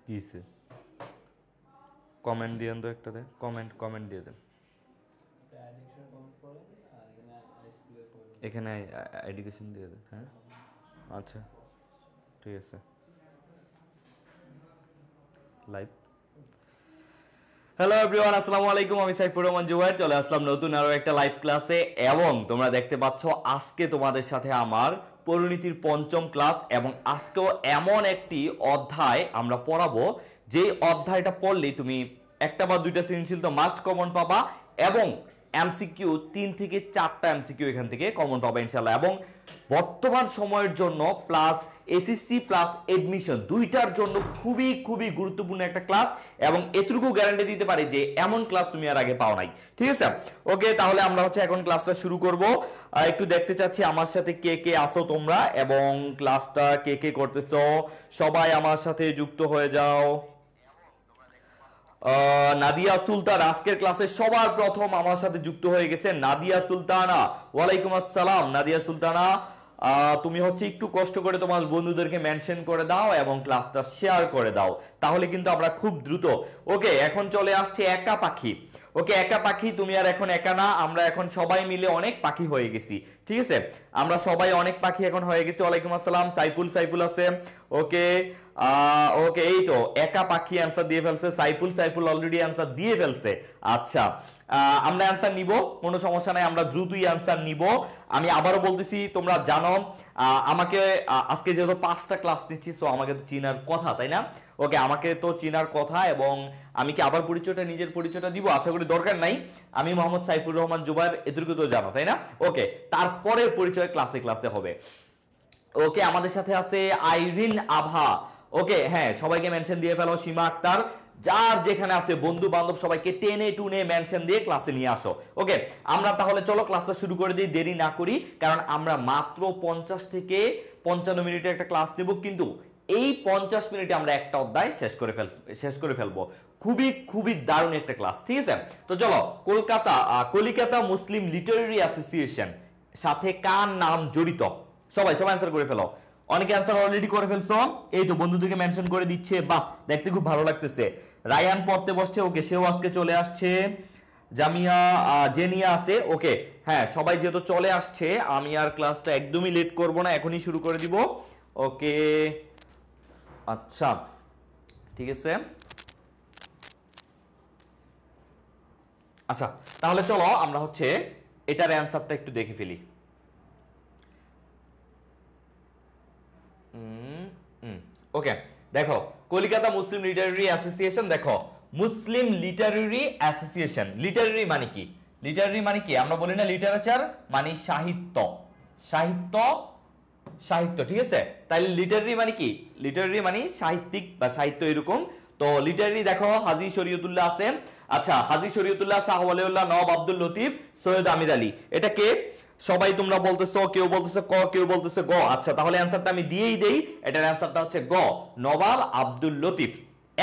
কিছে কমেন্ট দিয়েন তো একটা দে কমেন্ট দিয়ে দেন এখানে এডুকেশন দিয়ে দেন হ্যাঁ আচ্ছা ঠিক আছে লাইভ হ্যালো এভরিওয়ান আসসালামু আলাইকুম আমি সাইফুর রহমান জুবায়ের চলে আসলাম নতুন আরো একটা লাইভ ক্লাসে এবং তোমরা দেখতে পাচ্ছ আজকে তোমাদের সাথে আমার পরিণীতির পঞ্চম ক্লাস এবং আজকেও এমন একটি অধ্যায় আমরা পড়াবো যেই অধ্যায়টা পড়লেই তুমি একটা বা দুইটা সৃজনশীল তো মাস্ট কমন পাবা এবং এমসিকিউ 3 থেকে 4টা এমসিকিউ এখান থেকে কমন পাবা ইনশাআল্লাহ এবং বর্তমান সময়ের জন্য প্লাস এসএসসি প্লাস এডমিশন দুইটার জন্য খুবই খুবই গুরুত্বপূর্ণ একটা ক্লাস এবং এতটুকু গ্যারান্টি দিতে পারি যে এমন ক্লাস তুমি আর আগে পাও নাই ঠিক আছে ওকে তাহলে আমরা হচ্ছে এখন ক্লাসটা শুরু করব একটু দেখতে চাচ্ছি আমার সাথে কে কে আসো তোমরা এবং ক্লাসটা কে কে করতেছো সবাই আমার সাথে যুক্ত হয়ে যাও নাদিয়া সুলতান আজকের ক্লাসে সবার প্রথম আমার সাথে যুক্ত হয়ে গেছে নাদিয়া সুলতানা ওয়ালাইকুম আসসালাম নাদিয়া সুলতানা তুমি হচ্ছে একটু কষ্ট করে তোমার বন্ধুদেরকে মেনশন করে দাও এবং ক্লাসটা শেয়ার করে দাও তাহলে কিন্তু আমরা খুব দ্রুত ওকে এখন চলে আসছে একা পাখি ওকে একা পাখি তুমি আর এখন একা না আমরা এখন সবাই মিলে অনেক পাখি হয়ে গেছি ঠিক আছে আমরা সবাই অনেক পাখি এখন হয়ে গেছি ওয়ালাইকুম আসসালাম সাইফুল আছে ওকে ওকে এই তো একা পাখি অ্যানসার দিয়ে ফেলছে সাইফুল অলরেডি অ্যানসার দিয়ে ফেলছে আচ্ছা আমরা অ্যানসার নিব কোনো সমস্যা নাই আমরা দ্রুতই অ্যানসার নিব আমি আবারও বলতেছি তোমরা জানো আমাকে আজকে যেহেতু 5টা ক্লাস নিচ্ছি সো আমাকে তো চিনার কথা তাই না ওকে আমাকে তো চিনার কথা এবং আমি কি আবার নিজের পরিচয়টা দিব আশা করি দরকার নাই আমি মোহাম্মদ সাইফুর রহমান জুবায়ের এতটুকু তো জানো তাই না ওকে তারপরে পরিচয় ক্লাসে হবে ওকে আমাদের সাথে আছে আইরিন আভা ওকে হ্যাঁ সবাইকে মেনশন দিয়ে ফেলো সীমা আক্তার যার যেখানে আছে বন্ধু বান্ধব সবাইকে টেনে টুনে মেনশন দিয়ে ক্লাসে নিয়ে আসো ওকে আমরা তাহলে চলো ক্লাসটা শুরু করে দিই দেরি না করি কারণ আমরা মাত্র 50 থেকে 55 মিনিটের একটা ক্লাস নেব কিন্তু এই 50 মিনিটে আমরা একটা অধ্যায় শেষ করে ফেলবো খুবই দারুণ একটা ক্লাস ঠিক আছে তো চলো কলিকাতা মুসলিম লিটারেরি অ্যাসোসিয়েশন সাথে কার নাম জড়িত সবাই অ্যানসার করে ফেলো অনেকে অ্যানসার অলরেডি করে ফেলছো এই তো বন্ধুদেরকে মেনশন করে দিচ্ছে বাহ দেখতে খুব ভালো লাগতেছে রায়ান পড়তে বসছে ওকে সেও আজকে চলে আসছে জামিয়া জেনিয়া আছে ওকে হ্যাঁ সবাই যেহেতু চলে আসছে আমি আর ক্লাসটা একদমই লেট করব না এখনই শুরু করে দিব ওকে আচ্ছা ঠিক আছে আচ্ছা তাহলে চলো আমরা হচ্ছে এটার অ্যানসারটা একটু দেখে ফেলি ওকে দেখো কলিকাতা মুসলিম লিটারেরি অ্যাসোসিয়েশন দেখো মুসলিম লিটারেরি অ্যাসোসিয়েশন লিটারেরি মানে কি আমরা বলি না লিটারেচার মানে সাহিত্য ঠিক আছে তাহলে লিটারেরি মানে কি লিটারেরি মানে সাহিত্যিক বা সাহিত্য এরকম তো লিটারেরি দেখো হাজী শরীয়তুল্লাহ আছেন আচ্ছা হাজী শরীয়তুল্লাহ শাহ ওয়ালিউল্লাহ নওয়াব আব্দুল লতিফ সৈয়দ আমির আলী এটা কে সবাই তোমরা বলতেছো কেউ বলতেছে ক কেউ বলতেছে গ আচ্ছা তাহলে অ্যানসারটা আমি দিয়েই দেই এটার অ্যানসারটা হচ্ছে গ নবাব আব্দুল লতিফ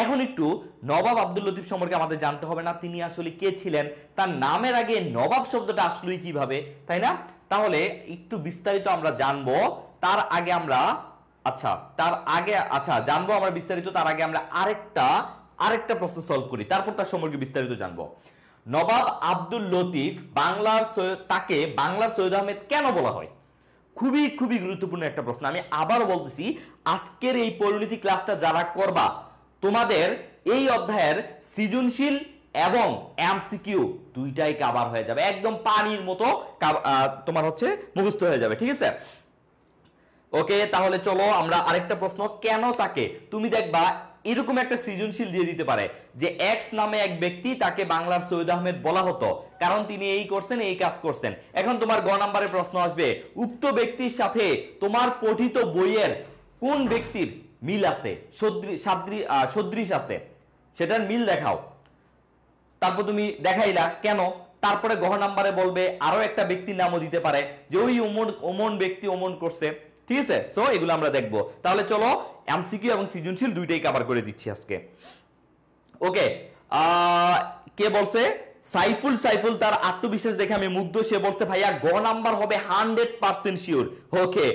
এখন একটু নবাব আব্দুল লতিফ সম্পর্কে আমাদের জানতে হবে না তিনি আসলে কে ছিলেন তার নামের আগে নবাব শব্দটা আসলোই কিভাবে তাই না তাহলে একটু বিস্তারিত আমরা জানবো তার আগে আমরা জানবো আমরা বিস্তারিত তার আগে আমরা আরেকটা প্রশ্ন সলভ করি তারপর তার সম্পর্কে বিস্তারিত জানবো নবাব আব্দুল লতিফ তাকে বাংলার সৈয়দ আহমেদ কেন বলা হয় খুবই গুরুত্বপূর্ণ একটা প্রশ্ন আমি আবারও বলতেছি আজকের এই পরিণতি ক্লাসটা যারা করবা তোমাদের এই অধ্যায়ের সৃজনশীল এবং এমসিকিউ দুইটাই কভার হয়ে যাবে একদম পানির মতো তোমার হচ্ছে মুখস্থ হয়ে যাবে ঠিক আছে ওকে তাহলে চলো আমরা আরেকটা প্রশ্ন কেন তাকে তুমি দেখবা এরকম একটা সৃজনশীল দিয়ে দিতে পারে যে এক্স নামে এক ব্যক্তি তাকে বাংলার সৈয়দ আহমেদ বলা হতো কারণ তিনি এই করছেন এই কাজ করছেন এখন তোমার গ নাম্বারের প্রশ্ন আসবে উক্ত ব্যক্তির সাথে তোমার পঠিত বইয়ের কোন ব্যক্তির মিল আছে সদৃশ আছে সেটার মিল দেখাও তারপর তুমি দেখাইলা কেন তারপরে গ নাম্বারে বলবে আরো একটা ব্যক্তির নামও দিতে পারে যে ওই ওমন ব্যক্তি ওমন করছে ঠিক আছে সো এগুলো আমরা দেখবো তাহলে চলো এমসিকিউ এবং সৃজনশীল দুইটাই কভার করে দিচ্ছি আজকে ওকে কে বলছে সাইফুল তার আত্মবিশ্বাস দেখে আমি মুগ্ধ সে বলছে ভাইয়া গ নাম্বার হবে 100% শিওর ওকে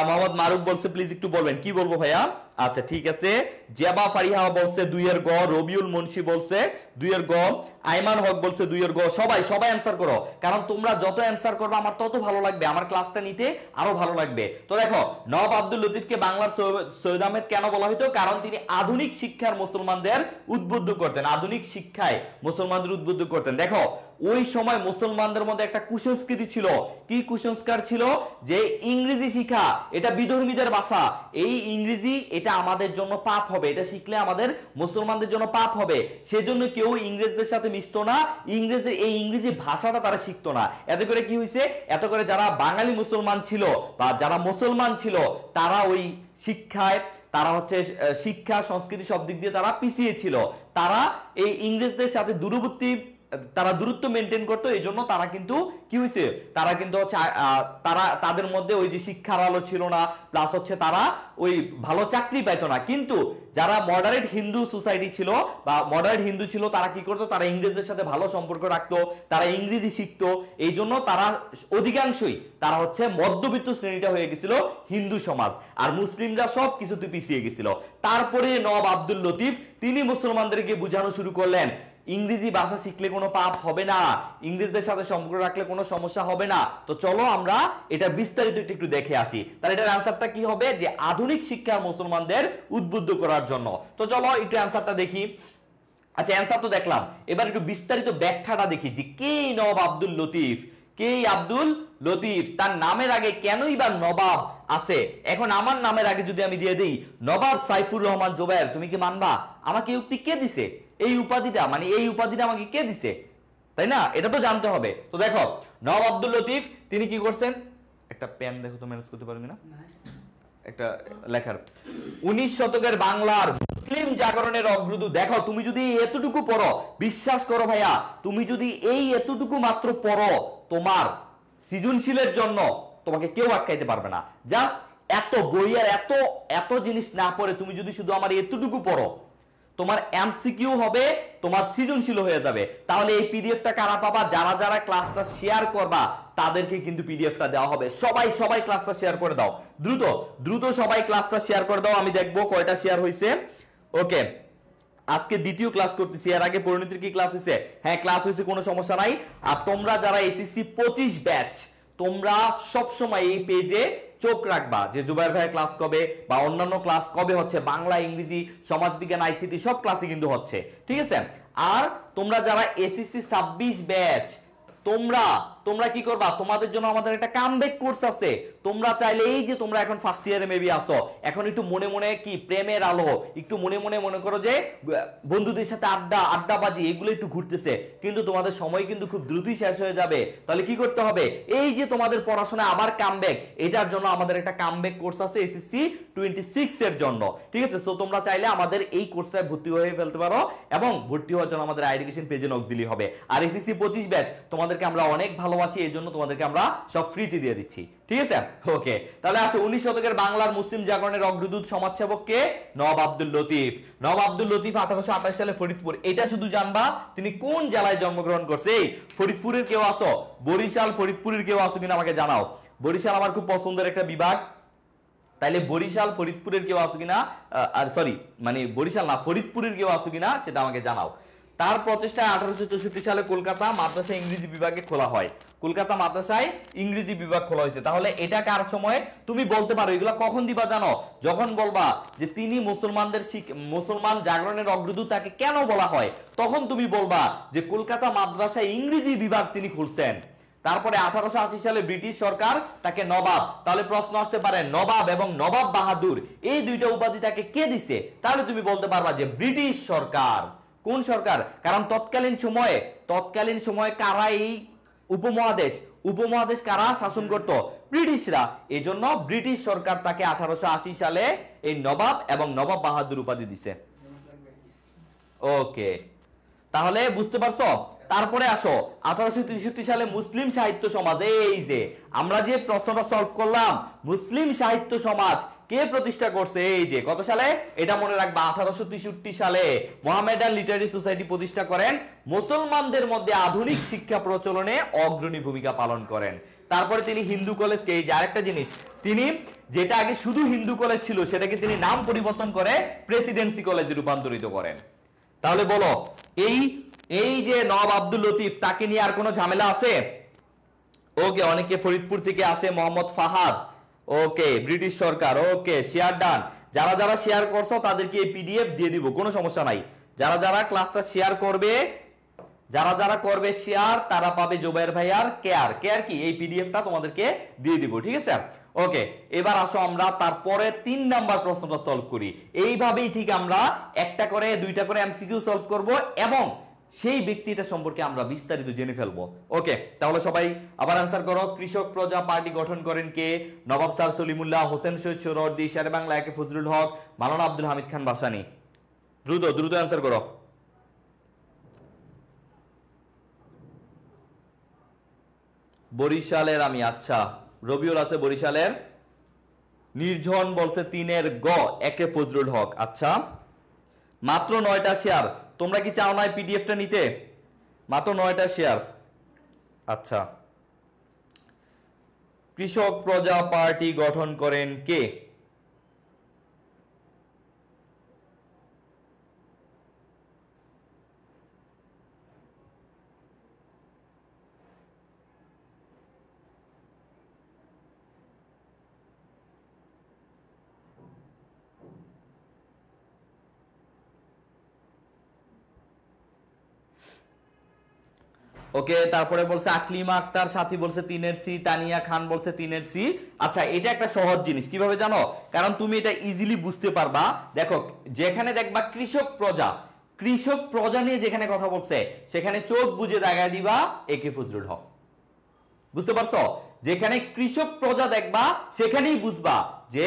মোহাম্মদ মারুফ বলছে প্লিজ একটু বলবেন, কি বলবো ভাইয়া? আচ্ছা ঠিক আছে, জেবা ফারিহা বলছে 2 এর গ, রবিউল মুন্সি বলছে 2 এর গ, আইমান হক বলছে 2 এর গ। সবাই অ্যানসার করো, কারণ তোমরা যত অ্যানসার করবে আমার তত ভালো লাগবে, আমার ক্লাসটা নিতে আরো ভালো লাগবে। তো দেখো, নবাব আব্দুল লতিফকে বাংলার সৈয়দ আহমেদ কেন বলা হতো? কারণ তিনি আধুনিক শিক্ষার মুসলমানদের উদ্বুদ্ধ করতেন, আধুনিক শিক্ষায় মুসলমানদের উদ্বুদ্ধ করতেন। দেখো ওই সময় মুসলমানদের মধ্যে একটা কুসংস্কৃতি ছিল। কি কুসংস্কার ছিল? যে ইংরেজি শিখা এটা বিধর্মীদের ভাষা, এই ইংরেজি এটা আমাদের জন্য পাপ হবে, এটা শিখলে আমাদের মুসলমানদের জন্য পাপ হবে। সেজন্য কেউ ইংরেজদের সাথে মিশতো না, এই ইংরেজি ভাষাটা তারা শিখতো না। এত করে কি হয়েছে? এত করে যারা বাঙালি মুসলমান ছিল বা যারা মুসলমান ছিল তারা ওই শিক্ষায়, তারা হচ্ছে শিক্ষা সংস্কৃতি সব দিক দিয়ে তারা পিছিয়ে ছিল। তারা এই ইংরেজদের সাথে তারা দূরত্ব মেনটেন করতো। এই জন্য তারা কিন্তু কি হয়েছে, তারা কিন্তু হচ্ছে তাদের মধ্যে ওই যে শিক্ষার আলো ছিল না, প্লাস হচ্ছে তারা ওই ভালো চাকরি পাইতো না। কিন্তু যারা মডারেট হিন্দু সোসাইটি ছিল বা মডারেট হিন্দু ছিল, তারা কি করতো? তারা ইংরেজদের সাথে ভালো সম্পর্ক রাখতো, তারা ইংরেজি শিখতো। এই জন্য তারা অধিকাংশই তারা হচ্ছে মধ্যবিত্ত শ্রেণীটা হয়ে গেছিল হিন্দু সমাজ, আর মুসলিমরা সব কিছুতে পিছিয়ে গেছিল। তারপরে নবাব আব্দুল লতিফ তিনি মুসলমানদেরকে বোঝানো শুরু করলেন ইংরেজি ভাষা শিখলে কোনো পাপ হবে না, ইংরেজদের সাথে সম্পর্ক রাখলে কোনো সমস্যা হবে না। তো চলো আমরা এটা বিস্তারিত একটু দেখে আসি। তাহলে এটার অ্যানসারটা কি হবে? যে আধুনিক শিক্ষা মুসলমানদের উদ্বুদ্ধ করার জন্য। তো চলো একটু অ্যানসারটা দেখি। আচ্ছা অ্যানসার তো দেখলাম, এবার একটু বিস্তারিত ব্যাখ্যাটা দেখি যে কে নবাব আব্দুল লতিফ। কে আব্দুল লতিফ, তার নামের আগে কেনই বা নবাব আছে? এখন আমার নামের আগে যদি আমি দিয়ে দিই নবাব সাইফুর রহমান জুবায়ের, তুমি কি মানবা? আমাকে এই উক্তি কে দিছে? এই উপাধিটা, মানে এই উপাধিটা আমাকে কে দিছে, তাই না? এটা তো জানতে হবে। তো দেখো নবাব আব্দুল লতিফ তিনি কি করছেন, একটা পেন দেখো তো ম্যানেজ করতে পারবে না, একটা লেখার 19 শতকের বাংলার মুসলিম জাগরণের অগ্রদূত। দেখো তুমি যদি এতটুকু পড়ো, বিশ্বাস করো ভাইয়া, তুমি যদি এই এতটুকু মাত্র পড়ো, তোমার সৃজনশীলের জন্য তোমাকে কেউ আটকাইতে পারবে না। জাস্ট এত বই আর এত জিনিস না পড়ে তুমি যদি শুধু আমার এতটুকু পড়ো, তোমার এমসিকিউ হবে, তোমার সৃজনশীল হয়ে যাবে। তাহলে এই পিডিএফটা কারা পাবা? যারা যারা ক্লাসটা শেয়ার করবা তাদেরকে কিন্তু পিডিএফটা দেওয়া হবে। সবাই ক্লাসটা শেয়ার করে দাও, দ্রুত সবাই ক্লাসটা শেয়ার করে দাও। আমি দেখবো কয়টা শেয়ার হয়েছে। ওকে, আজকে দ্বিতীয় ক্লাস করতেছি, এর আগে পরিণতির কি ক্লাস হয়েছে? হ্যাঁ ক্লাস হয়েছে, কোনো সমস্যা নাই। আর তোমরা যারা এসএসসি 25 ব্যাচ, তোমরা সব সময় এই পেজে চোখ রাখবা যে জুবায়ের ভাইয়ের ক্লাস কবে বা অন্যান্য ক্লাস কবে হচ্ছে, বাংলা, ইংরেজি, সমাজবিজ্ঞান, আইসিটি সব ক্লাসই কিন্তু হচ্ছে, ঠিক আছে? আর তোমরা যারা এসএসসি 26 ব্যাচ, তোমরা কি করবা? তোমাদের জন্য আমাদের একটা কামব্যাক কোর্স আছে। তোমরা চাইলে এই যে তোমরা এখন ফার্স্ট ইয়ারে মেবি আসো, এখন একটু মনে মনে কি প্রেমের আলো, একটু মনে করো যে বন্ধুদের সাথে আড্ডাবাজি এগুলো একটু ঘুরতেছে, কিন্তু তোমাদের সময় কিন্তু খুব দ্রুতই শেষ হয়ে যাবে। তাহলে কি করতে হবে? এই যে তোমাদের পড়াশোনা আবার কামব্যাক, এটার জন্য আমাদের একটা কামব্যাক কোর্স আছে এসএসসি 26 এর জন্য, ঠিক আছে? সো তোমরা চাইলে আমাদের এই কোর্সটায় ভর্তি হয়ে ফেলতে পারো, এবং ভর্তি হওয়ার জন্য আমাদের আইডিকেশন পেজে নক দিলেই হবে। আর এসএসসি 25 ব্যাচ তোমাদেরকে আমরা অনেক ভালোবাসি, এই জন্য তোমাদেরকে আমরা সব ফ্রিতে দিয়ে দিচ্ছি, ঠিক আছে? ওকে, তাহলে আসো 19 শতকের বাংলার মুসলিম জাগরণের অগ্রদূত সমাজসেবক কে? নবাব আব্দুল লতিফ। নবাব আব্দুল লতিফ 1828 সালে ফরিদপুর, এটা শুধু জানবা তিনি কোন জেলায় জন্মগ্রহণ করছে। ফরিদপুরের কেউ আসো? বরিশাল, ফরিদপুরের কেউ আসো কিনা আমাকে জানাও। বরিশাল আমার খুব পছন্দের একটা বিভাগ, তাইলে বরিশাল ফরিদপুরের কেউ আসো কিনা, আর সরি মানে বরিশাল না, ফরিদপুরের কেউ আসো কিনা সেটা আমাকে জানাও। তার প্রচেষ্টায় 1864 সালে কলকাতা মাদ্রাসা ইংরেজি বিভাগে খোলা হয়। কলকাতা মাদ্রাসায় ইংরেজি বিভাগ খোলা হয়েছে। তাহলে এটা কার সময়? তুমি বলতে পারো এগুলা কখন দিবা জানো? যখন বলবা যে তিনি মুসলমান জাগরণের অগ্রদূত, তাকে কেন বলা হয়, তখন তুমি বলবা যে কলকাতা মাদ্রাসায় ইংরেজি বিভাগ তিনি খুলছেন। তারপরে 1880 সালে ব্রিটিশ সরকার তাকে নবাব, তাহলে প্রশ্ন আসতে পারে নবাব এবং নবাব বাহাদুর এই দুইটা উপাধি তাকে কে দিছে? তাহলে তুমি বলতে পারবা যে ব্রিটিশ সরকার। কোন সরকার? কারণ তৎকালীন সময়ে কারা এই উপমহাদেশ কারা শাসন করত? ব্রিটিশরা। এই জন্য ব্রিটিশ সরকার তাকে 1880 সালে এই নবাব এবং নবাব বাহাদুর উপাধি দিছে। ওকে, তাহলে বুঝতে পারছো? তারপরে আসো 1863 সালে মুসলিম সাহিত্য সমাজ। এই যে আমরা যে প্রশ্নটা সলভ করলাম, মুসলিম সাহিত্য সমাজ কে প্রতিষ্ঠা করছে? এই যে কত সালে, এটা মনে রাখবা 1863 সালে মোহামেডান লিটারি সোসাইটি প্রতিষ্ঠা করেন, মুসলমানদের মধ্যে আধুনিক শিক্ষা প্রচলনে অগ্রণী ভূমিকা পালন করেন। তারপরে তিনি হিন্দু কলেজকে, এই যে আরেকটা জিনিস, তিনি যেটা আগে শুধু হিন্দু কলেজ ছিল সেটাকে তিনি নাম পরিবর্তন করে প্রেসিডেন্সি কলেজে রূপান্তরিত করেন। তাহলে বলো এই যে নওয়াব আব্দুল লতিফ, তাকে নিয়ে আর কোনো ঝামেলা আছে? ওকে, অনেকে ফরিদপুর থেকে আছে, মোহাম্মদ ফাহাদ, ওকে, ব্রিটিশ সরকার, ওকে, শেয়ার ডান। যারা যারা শেয়ার করছো তাদেরকে এই পিডিএফ দিয়ে দিব, কোনো সমস্যা নাই। যারা যারা ক্লাসটা শেয়ার করবে, যারা যারা করবে শেয়ার, তারা পাবে জুবাইর ভাইয়ার কেয়ার কি এই পিডিএফটা তোমাদেরকে দিয়ে দিব, ঠিক আছে? ওকে, এবার আসো আমরা তারপরে 3 নাম্বার প্রশ্নটা সলভ করি। এইভাবেই ঠিক আমরা একটা করে দুইটা করে এমসিকিউ সলভ করব এবং সেই ব্যক্তিটা সম্পর্কে আমরা বিস্তারিত জেনে ফেলবো। ওকে, তাহলে সবাই আবার অ্যানসার করো। কৃষক প্রজা পার্টি গঠন করেন কে? নবাব স্যার সলিমুল্লাহ, হোসেন শহীদ সোহরাওয়ার্দী, শেরে বাংলা একে ফজলুল হক, মাওলানা আব্দুল হামিদ খান ভাসানী। দ্রুত দ্রুত অ্যানসার করো। বরিশালের আমি, আচ্ছা, রবিউল আছে বরিশালের। নির্ঝন বলছে 3 গ একে ফজলুল হক। আচ্ছা, মাত্র 9টা শেয়ার। তোমরা কি চাও না পিডিএফটা নিতে? মাত্র 9টা শেয়ার। আচ্ছা, কৃষক প্রজা পার্টি গঠন করেন কে? ওকে, তারপরে বলছে আকলিমা আক্তার সাথী বলছে 3 সি, তানিয়া খান বলছে 3 সি। আচ্ছা, এটা একটা সহজ জিনিস, কিভাবে জানো? কারণ তুমি এটা ইজিলি বুঝতে পারবা। দেখো, যেখানে দেখবা কৃষক প্রজা নিয়ে যেখানে কথা বলছে সেখানে চোখ বুজে দাগায় দিবা একে ফজলুল হক। বুঝতে পারছো? যেখানে কৃষক প্রজা দেখবা সেখানেই বুঝবা যে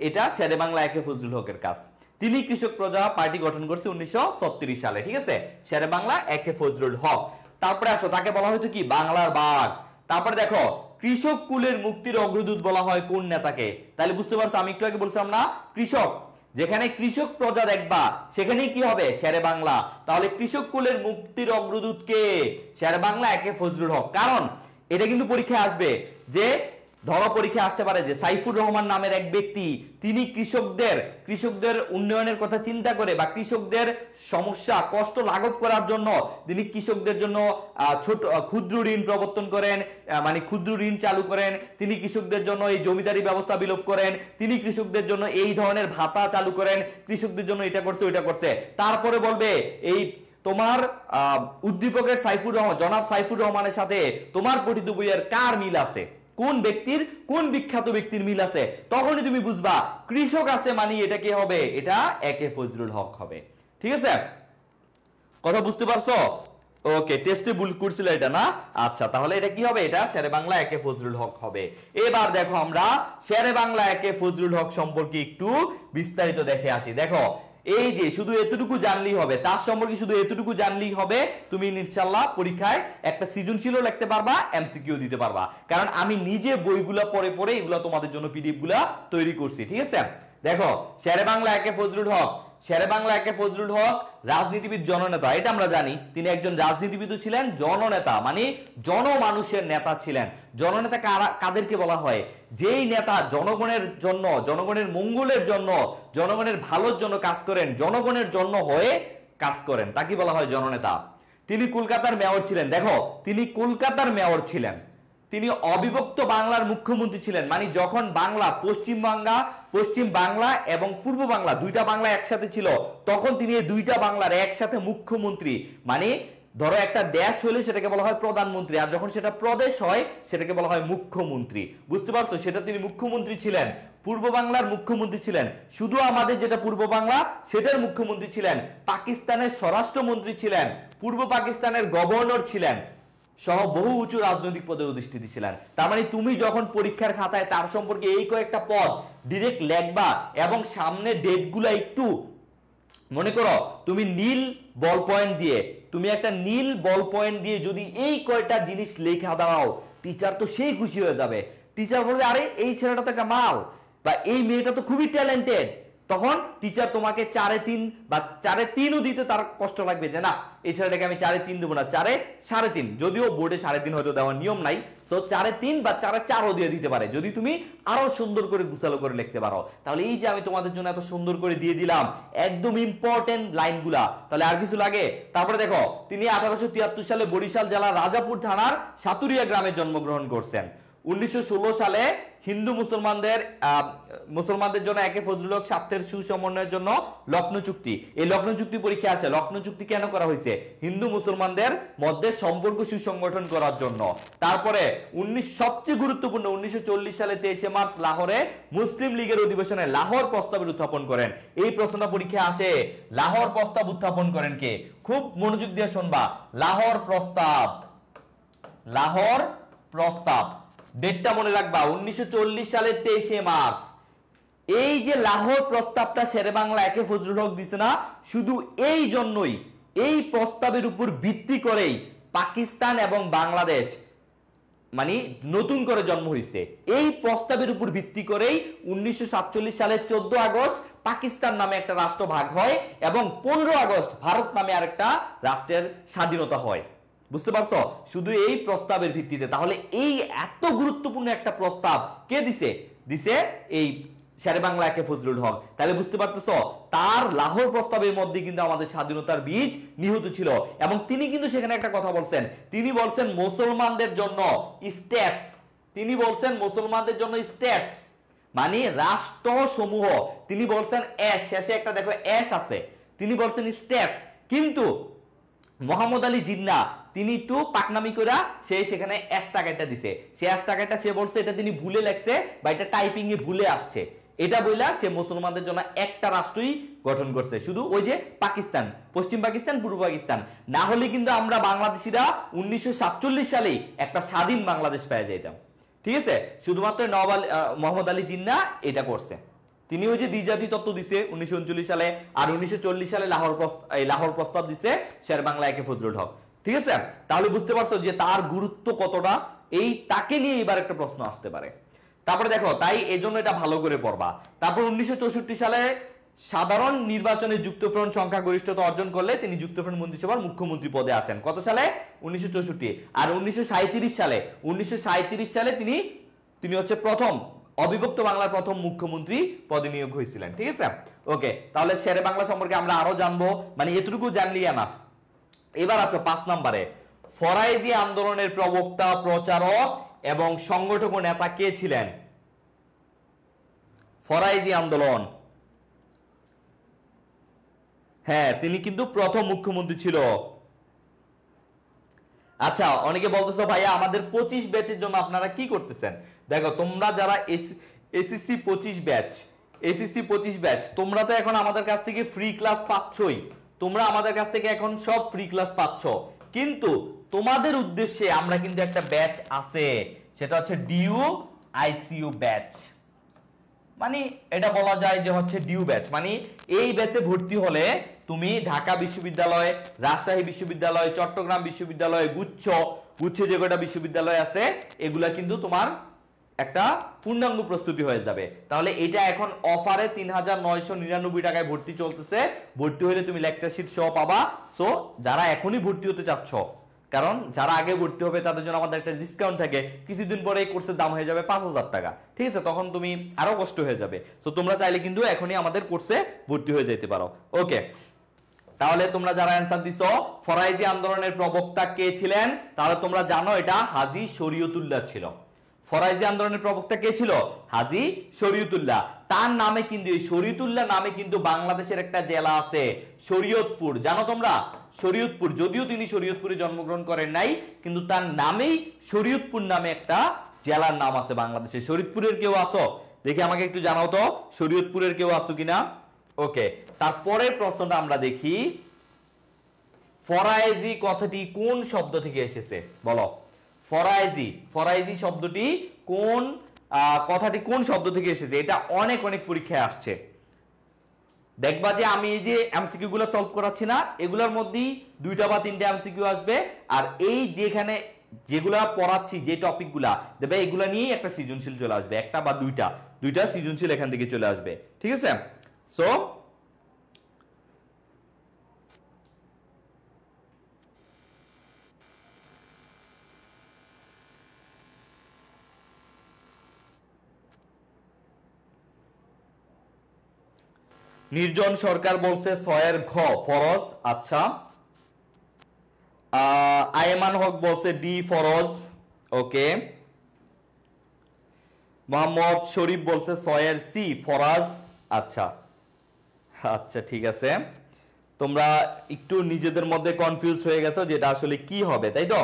এটা শেরে বাংলা একে ফজলুল হকের কাজ। তিনি কৃষক প্রজা পার্টি গঠন করছে 1936 সালে, ঠিক আছে? শেরে বাংলা একে ফজলুল হক। তারপরে আসো, তাকে বলা হয়তো কি বাংলার বাঘ। তারপরে দেখো, কৃষক কুলের মুক্তির অগ্রদূত বলা হয় কোন নেতাকে? তাহলে বুঝতে পারছো, আমি একটু আগে বলছিলাম না, কৃষক, যেখানে কৃষক প্রজা দেখবা সেখানেই কি হবে? শেরে বাংলা। তাহলে কৃষক কুলের মুক্তির অগ্রদূত কে? শেরে বাংলা একে ফজলুল হক। কারণ এটা কিন্তু পরীক্ষায় আসবে, যে ধরো পরীক্ষায় আসতে পারে যে সাইফুর রহমান নামের এক ব্যক্তি, তিনি কৃষকদের উন্নয়নের কথা চিন্তা করে বা কৃষকদের সমস্যা কষ্ট লাঘব করার জন্য তিনি কৃষকদের জন্য ক্ষুদ্র ঋণ প্রবর্তন করেন, মানে ক্ষুদ্র ঋণ চালু করেন। তিনি কৃষকদের জন্য এই জমিদারি ব্যবস্থা বিলোপ করেন, তিনি কৃষকদের জন্য এই ধরনের ভাতা চালু করেন, কৃষকদের জন্য এটা করছে ওইটা করছে। তারপরে বলবে এই তোমার উদ্দীপকের সাইফুর রহমান, জনাব সাইফুর রহমানের সাথে তোমার পঠিত বইয়ের কার মিল আছে, কোন বিখ্যাত ব্যক্তির মিল আছে, তখনই তুমি বুঝবা কৃষক আছে মানে এটা কি হবে? এটা একে ফজলুল হক হবে। ঠিক আছে, কথা বুঝতে পারছো? ওকে, টেস্টে ভুল করছিল এটা না? আচ্ছা, তাহলে এটা কি হবে? এটা শেরে বাংলা একে ফজলুল হক হবে। এবার দেখো, আমরা শেরে বাংলা একে ফজলুল হক সম্পর্কে একটু বিস্তারিত দেখে আসি। দেখো, এই যে শুধু এতটুকু জানলেই হবে, তার সম্পর্কে শুধু এতটুকু জানলেই হবে, তুমি ইনশাআল্লাহ পরীক্ষায় একটা সৃজনশীলও লিখতে পারবা, এমসিকিউ দিতে পারবা। কারণ আমি নিজে বইগুলা পড়ে পড়ে এগুলা তোমাদের জন্য পিডিএফ গুলা তৈরি করছি। ঠিক আছে, দেখো, শেরে বাংলা একে ফজলুল হক, শেরে বাংলা একে ফজলুল হক রাজনীতিবিদ, জননেতা, এটা আমরা জানি। তিনি একজন রাজনীতিবিদও ছিলেন, জননেতা মানে জনমানুষের নেতা ছিলেন। জননেতা কাদেরকে বলা হয়? যেই নেতা জনগণের জন্য, জনগণের মঙ্গলের জন্য, জনগণের ভালোর জন্য কাজ করেন, জনগণের জন্য হয়ে কাজ করেন, তাকে বলা হয় জননেতা। তিনি কলকাতার মেয়র ছিলেন। দেখো, তিনি কলকাতার মেয়র ছিলেন। তিনি অবিভক্ত বাংলার মুখ্যমন্ত্রী ছিলেন, মানে যখন বাংলা, পশ্চিম বাংলা এবং পূর্ব বাংলা, দুইটা বাংলা একসাথে ছিল, তখন তিনি এই দুইটা বাংলার একসাথে মুখ্যমন্ত্রী। মানে ধরো একটা দেশ হলে সেটাকে বলা হয় প্রধানমন্ত্রী, আর যখন সেটা প্রদেশ হয় সেটাকে বলা হয় মুখ্যমন্ত্রী। বুঝতে পারছো? সেটা তিনি মুখ্যমন্ত্রী ছিলেন, পূর্ব বাংলার মুখ্যমন্ত্রী ছিলেন। শুধু আমাদের যেটা পূর্ব বাংলা সেটার মুখ্যমন্ত্রী ছিলেন, পাকিস্তানের স্বরাষ্ট্রমন্ত্রী ছিলেন, পূর্ব পাকিস্তানের গভর্নর ছিলেন, সহ বহু উঁচু রাজনৈতিক পদে অধিষ্ঠিত ছিলেন। তার মানে তুমি যখন পরীক্ষার খাতায় তার সম্পর্কে এই কয়েকটা পদ ডিরেক্ট লিখবা এবং সামনে ডেটগুলা একটু মনে করো, তুমি নীল বল পয়েন্ট দিয়ে, তুমি একটা নীল বল পয়েন্ট দিয়ে যদি এই কয়টা জিনিস লেখা দাও, টিচার তো সেই খুশি হয়ে যাবে। টিচার বলবে, আরে এই ছেলেটা তো একটা মাল, বা এই মেয়েটা তো খুবই ট্যালেন্টেড, তখন টিচার তোমাকে 4.3 বা 4.3ও দিতে তার কষ্ট লাগবে যে না এই ছেলেটাকে আমি 4.3 দেবো না, 4.5, যদিও বোর্ডে 3.5 হয়তো দেওয়ার নিয়ম নাই, সো 4.3 বা 4.4ও দিয়ে দিতে পারে যদি তুমি আরো সুন্দর করে গুছালো করে লিখতে পারো। তাহলে এই যে আমি তোমাদের জন্য এত সুন্দর করে দিয়ে দিলাম একদম ইম্পর্টেন্ট লাইনগুলা, তাহলে আর কিছু লাগে? তারপরে দেখো তিনি 1873 সালে বরিশাল জেলার রাজাপুর থানার সাতুরিয়া গ্রামে জন্মগ্রহণ করছেন। 1916 সালে হিন্দু মুসলমানদের জন্য একে ফজলুল হক স্বার্থের সুসমন্বয়ের জন্য লখনৌ চুক্তি, এই লখনৌ চুক্তি পরীক্ষা আছে। লখনৌ চুক্তি কেন করা হয়েছে? হিন্দু মুসলমানদের মধ্যে সম্পর্ক সুসংগঠন করার জন্য। তারপরে সবচেয়ে গুরুত্বপূর্ণ 1940 সালে 23 মার্চ লাহোরে মুসলিম লীগের অধিবেশনে লাহোর প্রস্তাবের উত্থাপন করেন। এই প্রশ্নটা পরীক্ষা আসে, লাহোর প্রস্তাব উত্থাপন করেন কে? খুব মনোযোগ দিয়ে শুনবা, লাহোর প্রস্তাব, লাহোর প্রস্তাব ডেটটা মনে রাখবা 1940 সালের 23 মার্চ। এই যে লাহোর প্রস্তাবটা শেরেবাংলা একে ফজলুল হক দিছে না, শুধু এই জন্যই, এই প্রস্তাবের উপর ভিত্তি করেই পাকিস্তান এবং বাংলাদেশ মানে নতুন করে জন্ম হয়েছে। এই প্রস্তাবের উপর ভিত্তি করেই 1947 সালের 14 আগস্ট পাকিস্তান নামে একটা রাষ্ট্র ভাগ হয় এবং 15 আগস্ট ভারত নামে আরেকটা রাষ্ট্রের স্বাধীনতা হয়। বুঝতে পারছো? শুধু এই প্রস্তাবের ভিত্তিতে। তাহলে এই এত গুরুত্বপূর্ণ একটা প্রস্তাব কে দিছে? দিছে এই শেরেবাংলা একে ফজলুল হক। তাহলে বুঝতে পারতেছো তার লাহোর প্রস্তাবের মধ্যে কিন্তু আমাদের স্বাধীনতার বীজ নিহিত ছিল। এবং তিনি কিন্তু সেখানে একটা কথা বলছেন, তিনি বলছেন মুসলমানদের জন্য স্টেটস, তিনি বলছেন মুসলমানদের জন্য স্টেটস মানে রাষ্ট্র সমূহ, তিনি বলছেন এস, শেষে একটা দেখো এস আছে, তিনি বলছেন স্টেটস। কিন্তু মোহাম্মদ আলী জিন্নাহ তিনি একটু পাকনামি করে সেখানে এস টাকাটা দিছে, সে এস টাকাটা সে বলছে এটা তিনি ভুলে লেখছে বা এটা টাইপিং এ ভুলে আসছে, এটা বইলা সে মুসলমানদের জন্য একটা রাষ্ট্রই গঠন করছে, শুধু ওই যে পাকিস্তান, পশ্চিম পাকিস্তান, পূর্ব পাকিস্তান। না হলে কিন্তু আমরা বাংলাদেশিরা 1947 সালে একটা স্বাধীন বাংলাদেশ পেয়ে যাইতাম। ঠিক আছে, শুধুমাত্র মোহাম্মদ আলী জিন্নাহ এটা করছে। তিনি ওই যে দ্বিজাতি তত্ত্ব দিছে 1939 সালে, আর 1940 সালে লাহোর প্রস্তাব দিছে শেরেবাংলা একে ফজলুল হক। ঠিক আছে, তাহলে বুঝতে পারছো যে তার গুরুত্ব কতটা, এই তাকে নিয়ে এবার একটা প্রশ্ন আসতে পারে। তারপরে দেখো, তাই এজন্য এটা ভালো করে পড়বা। তারপর 1964 সালে সাধারণ নির্বাচনে যুক্তফ্রন্ট সংখ্যাগরিষ্ঠতা অর্জন করলে তিনি যুক্তফ্রন্ট মন্ত্রিসভার মুখ্যমন্ত্রী পদে আসেন। কত সালে? 1964। আর 1937 সালে তিনি হচ্ছে প্রথম অবিভক্ত বাংলার প্রথম মুখ্যমন্ত্রী পদে নিয়োগ হয়েছিলেন। ঠিক আছে, ওকে। তাহলে শেরে বাংলা সম্পর্কে আমরা আরো জানবো, মানে এতটুকু জানলি এনাফ। এবার আছে 5 নম্বরে, ফরাইজি আন্দোলনের প্রবক্তা, প্রচারক এবং সংগঠক ও নেতা কে ছিলেন? ফরাইজি আন্দোলন, হ্যাঁ তিনি কিন্তু প্রথম মুখ্যমন্ত্রী ছিল। আচ্ছা, অনেকে বলতেছো ভাইয়া আমাদের 25 ব্যাচের জন্য আপনারা কি করতেছেন? দেখো, তোমরা যারা এসএসসি 25 ব্যাচ তোমরা তো এখন আমাদের কাছ থেকে ফ্রি ক্লাস পাচ্ছই, তোমরা আমাদের কাছ থেকে এখন সব ফ্রি ক্লাস পাচ্ছ, কিন্তু তোমাদের উদ্দেশ্যে আমরা কিন্তু একটা ব্যাচ আছে, সেটা হচ্ছে ডিউ আইসিইউ ব্যাচ। মানে এটা বলা যায় যে হচ্ছে ডিউ ব্যাচ, মানে এই ব্যাচে ভর্তি হলে তুমি ঢাকা বিশ্ববিদ্যালয়, রাজশাহী বিশ্ববিদ্যালয়, চট্টগ্রাম বিশ্ববিদ্যালয়, গুচ্ছে যে কয়টা বিশ্ববিদ্যালয় আছে এগুলা কিন্তু তোমার একটা পূর্ণাঙ্গ প্রস্তুতি হয়ে যাবে। তাহলে এটা এখন অফারে 3999 টাকায় ভর্তি চলতেছে। ভর্তি হলে তুমি লেকচার শিট সহ পাবা। সো যারা এখনই ভর্তি হতে চাচ্ছ, কারণ যারা আগে ভর্তি হবে তাদের জন্য আমাদের একটা ডিসকাউন্ট থাকে, কিছুদিন পরে এই কোর্সের দাম হয়ে যাবে 5000 টাকা। ঠিক আছে, তখন তুমি আরো কষ্ট হয়ে যাবে। সো তোমরা চাইলে কিন্তু এখনই আমাদের কোর্সে ভর্তি হয়ে যেতে পারো। ওকে, তাহলে তোমরা যারা অ্যানসার দিছো ফরাইজি আন্দোলনের প্রবক্তা কে ছিলেন, তাহলে তোমরা জানো এটা হাজী শরীয়তুল্লাহ ছিল। ফরাইজি আন্দোলনের প্রবক্তা কে ছিল? হাজী শরীয়তুল্লাহ। তার নামে কিন্তু, এই শরীয়তুল্লাহ নামে কিন্তু বাংলাদেশের একটা জেলা আছে শরীয়তপুর, জানো তোমরা? শরীয়তপুর, যদিও তিনি শরীয়তপুরে জন্মগ্রহণ করেন নাই, কিন্তু তার নামেই শরীয়তপুর নামে একটা জেলার নাম আছে বাংলাদেশে। শরীয়তপুরের কেউ আসো দেখি, আমাকে একটু জানাও তো শরীয়তপুরের কেউ আসো কিনা। ওকে, তারপরের প্রশ্নটা আমরা দেখি, ফরাইজি কথাটি কোন শব্দ থেকে এসেছে বলো? ফরাইজি শব্দটি কথাটি কোন শব্দ থেকে এসেছে? এটা অনেক পরীক্ষায় আসছে। দেখবা যে আমি এই যে এমসিকিউ গুলো সলভ করাচ্ছি না, এগুলোর মধ্যেই 2টা বা 3টা এমসিকিউ আসবে, আর এই যেখানে যেগুলা পড়াচ্ছি যে টপিকগুলা দেখবে এগুলা নিয়েই একটা সৃজনশীল চলে আসবে, একটা বা 2টা। দুইটা সৃজনশীল এখান থেকে চলে আসবে, ঠিক আছে। সো নির্জন সরকার বলছে 6 এর ঘ ফরজ। আচ্ছা, আয়মান হক বলছে ডি ফরজ। ওকে, মোহাম্মদ শরীফ বলছে 6 এর সি ফরজ। আচ্ছা আচ্ছা, ঠিক আছে, তোমরা একটু নিজেদের মধ্যে কনফিউজ হয়ে গেছো যেটা আসলে কি হবে, তাই তো?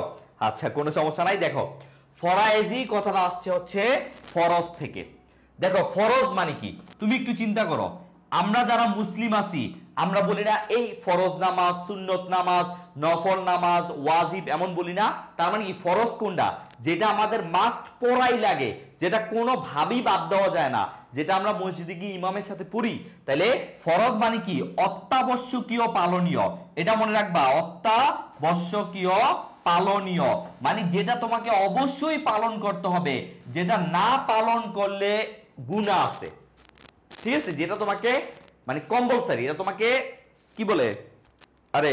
আচ্ছা, কোনো সমস্যা নাই। দেখো, ফরায়েজি কথাটা আসছে হচ্ছে ফরজ থেকে। দেখো, ফরজ মানে কি তুমি একটু চিন্তা করো। আমরা যারা মুসলিম আছি আমরা বলি না এই ফরজ নামাজ, সুন্নত নামাজ, নফল নামাজ, ওয়াজিব এমন বলি না? তার মানে কি ফরজ কোনটা? যেটা আমাদের মাস্ট পড়াই লাগে, যেটা কোনোভাবেই বাদ দেওয়া যায় না, যেটা আমরা মসজিদে গিয়ে ইমামের সাথে পড়ি। তাহলে ফরজ মানে কি? অত্যাবশ্যকীয় পালনীয়। এটা মনে রাখবা, অত্যাবশ্যকীয় পালনীয় মানে যেটা তোমাকে অবশ্যই পালন করতে হবে, যেটা না পালন করলে গুনাহ আছে, ঠিক আছে? যেটা তোমাকে মানে কম্পালসারি, এটা তোমাকে কি বলে, আরে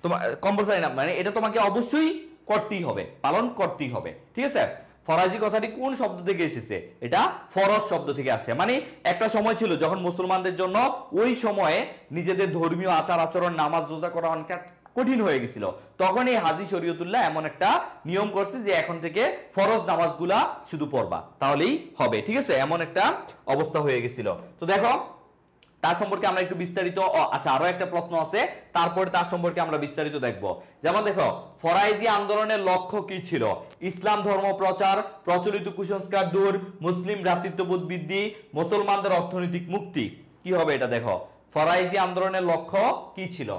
তোমার কম্পালসারি না, মানে এটা তোমাকে অবশ্যই করতেই হবে, পালন করতেই হবে, ঠিক আছে? ফরাজি কথাটি কোন শব্দ থেকে এসেছে? এটা ফরজ শব্দ থেকে আসে। মানে একটা সময় ছিল যখন মুসলমানদের জন্য ওই সময়ে নিজেদের ধর্মীয় আচার আচরণ, নামাজ রোজা করা অনেক কঠিন হয়ে গেছিল, তখন এই হাজী শরীয়তুল্লাহ এমন একটা নিয়ম করছে যে এখন থেকে ফরজ নামাজগুলা শুধু পড়বা তাহলেই হবে, ঠিক আছে? এমন একটা অবস্থা হয়ে গেছিল। তো দেখো, তার সম্পর্কে আমরা একটু বিস্তারিত, আচ্ছা আরো একটা প্রশ্ন আছে, তারপরে তার সম্পর্কে আমরা বিস্তারিত দেখব। যেমন দেখো, ফরাইজি আন্দোলনের লক্ষ্য কি ছিল? ইসলাম ধর্ম প্রচার, প্রচলিত কুসংস্কার দূর, মুসলিম ভ্রাতৃত্ববোধ বৃদ্ধি, মুসলমানদের অর্থনৈতিক মুক্তি। কি হবে এটা? দেখো, ফরাইজি আন্দোলনের লক্ষ্য কি ছিল?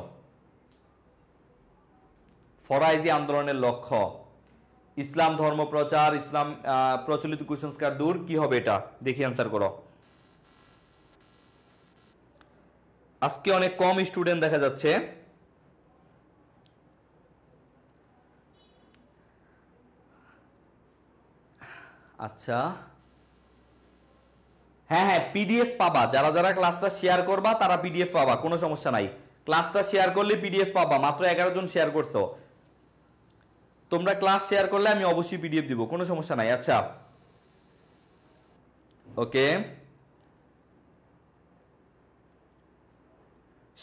ফরাইজি আন্দোলনের লক্ষ্য ইসলাম ধর্ম প্রচার, ইসলাম প্রচলিত কুসংস্কার দূর। কি হবে এটা? দেখি অ্যান্সার করো। আজকে অনেক কম স্টুডেন্ট দেখা যাচ্ছে। আচ্ছা, হ্যাঁ হ্যাঁ, পিডিএফ পাবা। যারা যারা ক্লাসটা শেয়ার করবা তারা পিডিএফ পাবা, কোনো সমস্যা নাই। ক্লাসটা শেয়ার করলে পিডিএফ পাবা। মাত্র 11 জন শেয়ার করছো। তোমরা ক্লাস শেয়ার করলে আমি অবশ্যই পিডিএফ দিব, কোনো সমস্যা নাই। আচ্ছা, ওকে,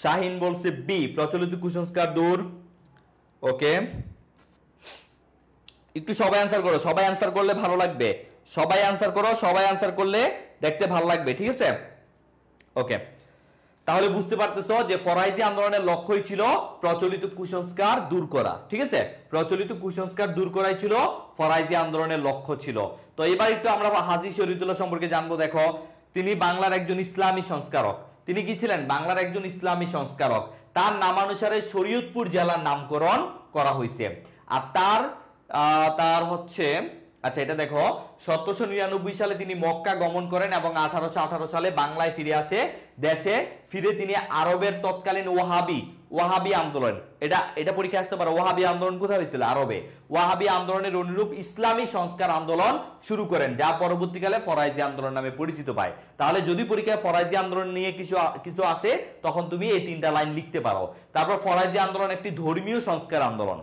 শাহিন বলছে বি, প্রচলিত কুসংস্কার দূর। ওকে, একটু সবাই অ্যান্সার করো, সবাই অ্যান্সার করলে ভালো লাগবে। সবাই অ্যান্সার করো, সবাই অ্যান্সার করলে দেখতে ভালো লাগবে, ঠিক আছে? ওকে, তাহলে বুঝতে পারতেছো যে ফরাইজি আন্দোলনের লক্ষ্যই ছিল প্রচলিত কুসংস্কার দূর করা, ঠিক আছে? প্রচলিত কুসংস্কার দূর করাই ছিল ফরাইজি আন্দোলনের লক্ষ্য ছিল। তো এবার একটু আমরা হাজী শরীয়তুল্লাহ সম্পর্কে জানবো। দেখো, তিনি বাংলার একজন ইসলামী সংস্কারক। তিনি কি ছিলেন? বাংলার একজন ইসলামী সংস্কারক। তার নামানুসারে শরীয়তপুর জেলার নামকরণ করা হয়েছে। আর তার হচ্ছে, আচ্ছা এটা দেখো, 1799 সালে তিনি মক্কা গমন করেন এবং 1818 সালে বাংলায় ফিরে আসে। দেশে ফিরে তিনি আরবের তৎকালীন ওয়াহাবি আন্দোলন, এটা পরীক্ষা আসতে পারে, ওয়াহাবি আন্দোলন কোথায় হয়েছিল? আরবে। ওয়াহাবি আন্দোলনের অনুরূপ ইসলামী সংস্কার আন্দোলন শুরু করেন, যা পরবর্তীকালে ফরাইজি আন্দোলন নামে পরিচিত পায়। তাহলে যদি পরীক্ষায় ফরাইজি আন্দোলন নিয়ে কিছু আসে তখন তুমি এই 3টা লাইন লিখতে পারো। তারপর ফরাইজি আন্দোলন একটি ধর্মীয় সংস্কার আন্দোলন।